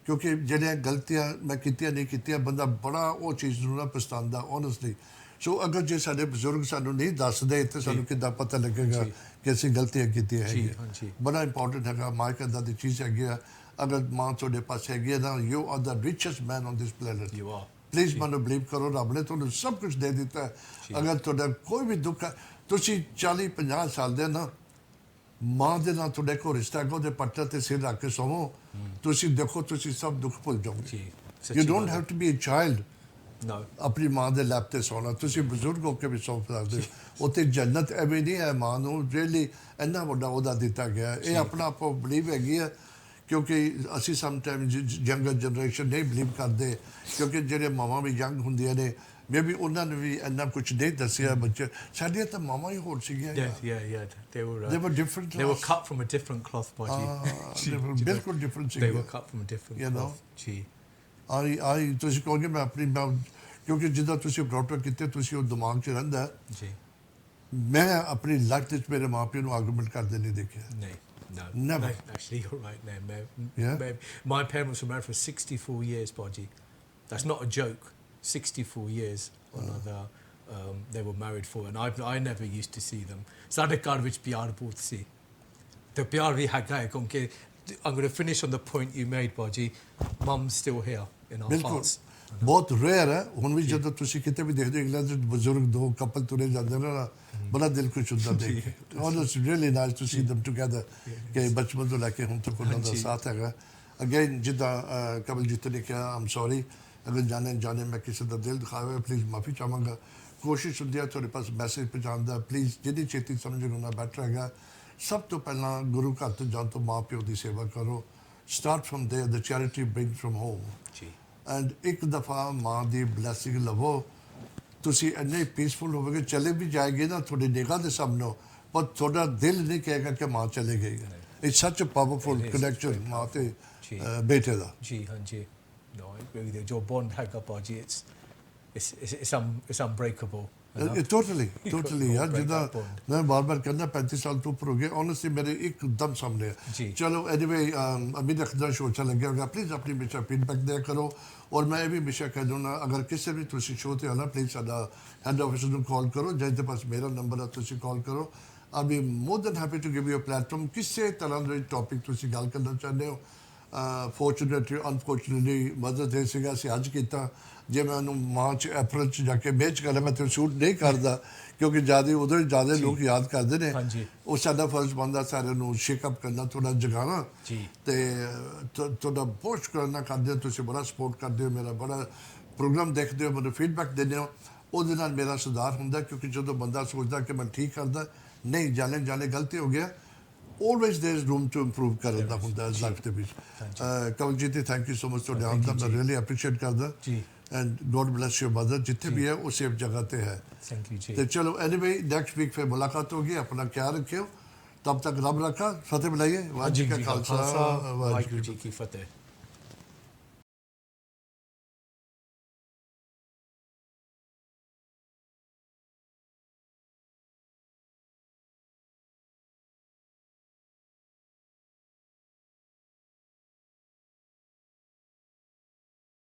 ਕਿਉਂਕਿ ਜਿਹੜੀਆਂ ਗਲਤੀਆਂ ਮੈਂ ਕੀਤੀਆਂ ਨਹੀਂ ਕੀਤੀਆਂ, ਬੰਦਾ ਬੜਾ ਉਹ ਚੀਜ਼ ਨੂੰ ਨਾ ਪਛਤਾਉਂਦਾ ਓਨੈਸਟਲੀ। ਸੋ ਅਗਰ ਜੇ ਸਾਡੇ ਬਜ਼ੁਰਗ ਸਾਨੂੰ ਨਹੀਂ ਦੱਸਦੇ ਤਾਂ ਸਾਨੂੰ ਕਿੱਦਾਂ ਪਤਾ ਲੱਗੇਗਾ ਕਿ ਅਸੀਂ ਗਲਤੀਆਂ ਕੀਤੀਆਂ ਹੈਗੀਆਂ। ਬੜਾ ਇੰਪੋਰਟੈਂਟ ਹੈਗਾ, ਮਾਂ ਕਿੱਦਾਂ ਦੀ ਚੀਜ਼ ਹੈਗੀ ਆ। ਅਗਰ ਮਾਂ ਤੁਹਾਡੇ ਪਾਸ ਹੈਗੀ ਹੈ ਨਾ, you are the richest man on this planet. Please ਮੈਨੂੰ ਬਿਲੀਵ ਕਰੋ, ਰੱਬ ਨੇ ਤੁਹਾਨੂੰ ਸਭ ਕੁਝ ਦੇ ਦਿੱਤਾ ਹੈ। ਅਗਰ ਤੁਹਾਡਾ ਕੋਈ ਵੀ ਦੁੱਖ ਹੈ, ਤੁਸੀਂ 40-50 ਸਾਲ ਦੇ ਨਾ ਮਾਂ ਦੇ ਨਾਲ ਤੁਹਾਡੇ ਕੋਲ ਰਿਸ਼ਤਾ ਹੈਗਾ, ਉਹਦੇ ਪੱਟੇ 'ਤੇ ਸਿਰ ਰੱਖ ਕੇ ਸੋਵੋ, ਤੁਸੀਂ ਦੇਖੋ ਤੁਸੀਂ ਸਭ ਦੁੱਖ ਭੁੱਲ ਜਾਓਗੇ। You don't have to be a child ਆਪਣੀ ਮਾਂ ਦੇ ਲੈਪ 'ਤੇ ਸੌਣਾ, ਤੁਸੀਂ ਬਜ਼ੁਰਗ ਹੋ ਕੇ ਵੀ ਸੌਂ ਸਕਦੇ ਹੋ। ਉੱਥੇ ਜੰਨਤ ਐਵੇਂ ਨਹੀਂ ਹੈ, ਮਾਂ ਨੂੰ ਰੀਅਲੀ ਇੰਨਾ ਵੱਡਾ ਉਹਦਾ ਦਿੱਤਾ ਗਿਆ। ਇਹ ਆਪਣਾ ਆਪ ਬਲੀਵ ਹੈਗੀ ਹੈ, ਕਿਉਂਕਿ ਅਸੀਂ ਸਮਟਾਈਮ ਯੰਗਰ ਜਨਰੇਸ਼ਨ ਨਹੀਂ ਬਲੀਵ ਕਰਦੇ, ਕਿਉਂਕਿ ਜਿਹੜੇ ਮਾਵਾਂ ਵੀ ਯੰਗ ਹੁੰਦੀਆਂ ਨੇ, ਮੇ ਵੀ ਉਹਨਾਂ ਨੇ ਵੀ ਇੰਨਾ ਕੁਝ ਨਹੀਂ ਦੱਸਿਆ ਬੱਚੇ ਸਾਡੀਆਂ ਤਾਂ ਮਾਵਾਂ ਹੀ ਹੋਰ ਸੀਗੀਆਂ Yeah. they were different They were cut from a different cloth, Baji. they were ਬਿਲਕੁਲ different They were ਸੀਗੀਆਂ cut from a different You know? cloth. Gee. ਆਈ ਤੁਸੀਂ ਕਹੋਗੇ ਮੈਂ ਆਪਣੀ ਕਿਉਂਕਿ ਜਿੱਦਾਂ ਤੁਸੀਂ ਬ੍ਰੌਟ ਅਪ ਕੀਤੇ ਤੁਸੀਂ ਉਹ ਦਿਮਾਗ 'ਚ ਰਹਿੰਦਾ Gee. ਮੈਂ ਆਪਣੀ ਲਾਈਫ ਵਿੱਚ ਮੇਰੇ ਮਾਪਿਆਂ ਨੂੰ ਆਰਗੂਮੈਂਟ ਕਰਦੇ ਨਹੀਂ ਦੇਖਿਆ No. Never. No, actually, you're right. No, Yeah? my parents were married for 64 years, Baji. That's not a joke. 64 years. They were married for, and I never used to see them. ਸਾਡੇ ਘਰ ਵਿੱਚ ਪਿਆਰ ਬਹੁਤ ਸੀ ਤੇ ਪਿਆਰ ਵੀ ਹੈਗਾ ਹੈ ਕਿਉਂਕਿ I'm going to finish on the point you made, Baji. Mum's still here in our ਬਿਲਕੁਲ hearts. ਬਹੁਤ ਰੇਅਰ ਹੈ ਹੁਣ ਵੀ ਜਦੋਂ ਤੁਸੀਂ ਕਿਤੇ ਵੀ ਦੇਖਦੇ ਹੋ ਇੰਗਲੈਂਡ ਦੇ ਬਜ਼ੁਰਗ ਦੋ ਕਪਲ ਤੁਰੇ ਜਾਂਦੇ ਨੇ ਨਾ ਬੜਾ ਦਿਲ ਖੁਸ਼ ਹੁੰਦਾ ਦੇਖ ਕੇ ਔਰ it's really nice to see them together ਕਿ ਬਚਪਨ ਤੋਂ ਲੈ ਕੇ ਹੁਣ ਤੱਕ ਉਹਨਾਂ ਦਾ ਸਾਥ ਹੈਗਾ ਅਗੇਨ ਜਿੱਦਾਂ ਕਵਲਜੀਤ ਨੇ ਕਿਹਾ ਆਮ ਸੌਰੀ ਅਗਰ ਜਾਣੇ ਮੈਂ ਕਿਸੇ ਦਾ ਦਿਲ ਦਿਖਾਵੇ ਪਲੀਜ਼ ਮਾਫੀ ਚਾਹਾਂਗਾ ਕੋਸ਼ਿਸ਼ ਹੁੰਦੀ ਹੈ ਤੁਹਾਡੇ ਪਾਸ ਮੈਸੇਜ ਪਹੁੰਚਾਉਣ ਦਾ ਪਲੀਜ਼ ਜਿੰਨੀ ਛੇਤੀ ਸਮਝਣ ਉਹਨਾਂ ਬੈਟਰ ਹੈਗਾ ਸਭ ਤੋਂ ਪਹਿਲਾਂ ਗੁਰੂ ਘਰ ਤੋਂ ਜਾਣ ਤੋਂ ਮਾਂ ਪਿਓ ਦੀ ਸੇਵਾ ਕਰੋ start from there the charity bring from home and ਇੱਕ ਦਫਾ ਮਾਂ ਦੀ ਬਲੈਸਿੰਗ ਲਵੋ ਤੁਸੀਂ ਇੰਨੇ ਪੀਸਫੁਲ ਹੋਵੋਗੇ ਚਲੇ ਵੀ ਜਾਏਗੇ ਨਾ ਤੁਹਾਡੀ ਨਿਗਾਹ ਦੇ ਸਾਹਮਣੇ ਪਰ ਤੁਹਾਡਾ ਦਿਲ ਨਹੀਂ ਕਹੇਗਾ ਕਿ ਮਾਂ ਚਲੇ ਗਈ ਹੈ ਇਟਸ ਸੱਚ ਅ ਪਾਵਰਫੁਲ ਕਨੈਕਸ਼ਨ ਮਾਂ ਤੇ ਬੇਟੇ ਦਾ ਜੀ ਹਾਂਜੀ no I agree with you your bond ਹੈਗਾ Baji it's unbreakable ਟੋਟਲੀ ਯਾਰ ਜਿੱਦਾਂ ਮੈਂ ਬਾਰ-ਬਾਰ ਕਹਿੰਦਾ 35 ਸਾਲ ਤੋਂ ਉੱਪਰ ਹੋ ਗਏ ਓਨੈਸਟਲੀ ਮੇਰੇ ਇੱਕਦਮ ਸਾਹਮਣੇ ਚਲੋ ਐਨੀਵੇ ਅਮੀਰ ਅਖਦਰ ਸ਼ੋਅ ਅੱਛਾ ਲੱਗਿਆ ਹੋਗਾ ਪਲੀਜ਼ ਆਪਣੀ ਹਮੇਸ਼ਾ ਫੀਡਬੈਕ ਦਿਆ ਕਰੋ ਔਰ ਮੈਂ ਇਹ ਵੀ ਹਮੇਸ਼ਾ ਕਹਿ ਦੂੰਗਾ ਅਗਰ ਕਿਸੇ ਵੀ ਤੁਸੀਂ ਸ਼ੋਅ ਤੇ ਆਉਣਾ ਪਲੀਜ਼ ਸਾਡਾ ਹੈਡ ਆਫਿਸ ਨੂੰ ਕਾਲ ਕਰੋ ਜਿਹਦੇ ਪਾਸ ਮੇਰਾ ਨੰਬਰ ਹੈ ਤੁਸੀਂ ਕਾਲ ਕਰੋ I'll be more than happy to give you a platform ਕਿਸੇ ਤਰ੍ਹਾਂ ਦੇ ਟੌਪਿਕ ਤੁਸੀਂ ਗੱਲ ਕਰਨਾ ਚਾਹੁੰਦੇ ਹੋ ਫੋਰਚੂਨੇਟਲੀ ਅਨਫੋਰਚੂਨੇਟਲੀ ਮਦਰਸ ਡੇ ਸੀਗਾ ਅਸੀਂ ਅੱਜ ਕੀਤਾ ਜੇ ਮੈਂ ਉਹਨੂੰ ਮਾਰਚ ਅਪ੍ਰੈਲ 'ਚ ਜਾ ਕੇ ਮੇਚ ਕਰ ਮੈਂ ਤੇ ਸ਼ੂਟ ਨਹੀਂ ਕਰਦਾ ਕਿਉਂਕਿ ਉਦੋਂ ਹੀ ਜ਼ਿਆਦਾ ਲੋਕ ਯਾਦ ਕਰਦੇ ਨੇ ਉਹ ਸਾਡਾ ਫਰਜ਼ ਬਣਦਾ ਸਾਰਿਆਂ ਨੂੰ ਸ਼ੇਕਅਪ ਕਰਨਾ ਥੋੜ੍ਹਾ ਜਗਾਉਣਾ ਤੇ ਤੁਹਾਡਾ ਬਹੁਤ ਸ਼ੁਕਰਾਨਾ ਕਰਦੇ ਹੋ ਤੁਸੀਂ ਬੜਾ ਸਪੋਰਟ ਕਰਦੇ ਹੋ ਮੇਰਾ ਬੜਾ ਪ੍ਰੋਗਰਾਮ ਦੇਖਦੇ ਹੋ ਮੈਨੂੰ ਫੀਡਬੈਕ ਦਿੰਦੇ ਹੋ ਉਹਦੇ ਨਾਲ ਮੇਰਾ ਸੁਧਾਰ ਹੁੰਦਾ ਕਿਉਂਕਿ ਜਦੋਂ ਬੰਦਾ ਸੋਚਦਾ ਕਿ ਮੈਂ ਠੀਕ ਕਰਦਾ ਨਹੀਂ ਜਾਣੇ ਗਲਤੀ ਹੋ ਗਿਆ always there is room to improve ਕਰਨ ਦਾ ਹੁੰਦਾ ਹੈ ਲਾਈਫ ਦੇ ਵਿੱਚ Kawaljit thank you so much ਤੁਹਾਡੇ ਆਉਣ ਦਾ ਮੈਂ ਰੀਅਲੀ ਐਪਰੀਸ਼ੀਏਟ ਕਰਦਾ and God bless you mother ਜਿੱਥੇ ਵੀ ਹੈ ਉਹ ਸੇਫ ਜਗ੍ਹਾ ਤੇ ਹੈ ਥੈਂਕ ਯੂ ਜੀ ਤੇ ਚਲੋ ਐਨੀਵੇ ਨੈਕਸਟ ਵੀਕ ਫਿਰ ਮੁਲਾਕਾਤ ਹੋਗੀ ਆਪਣਾ ਖਿਆਲ ਰੱਖਿਓ ਤਬ ਤੱਕ ਰੱਬ ਰੱਖਾ ਫਤਿਹ ਬੁਲਾਈਏ ਵਾਹਿਗੁਰੂ ਜੀ ਕਾ ਖਾਲਸਾ ਵਾਹਿਗੁਰੂ ਜੀ ਕੀ ਫਤਿਹ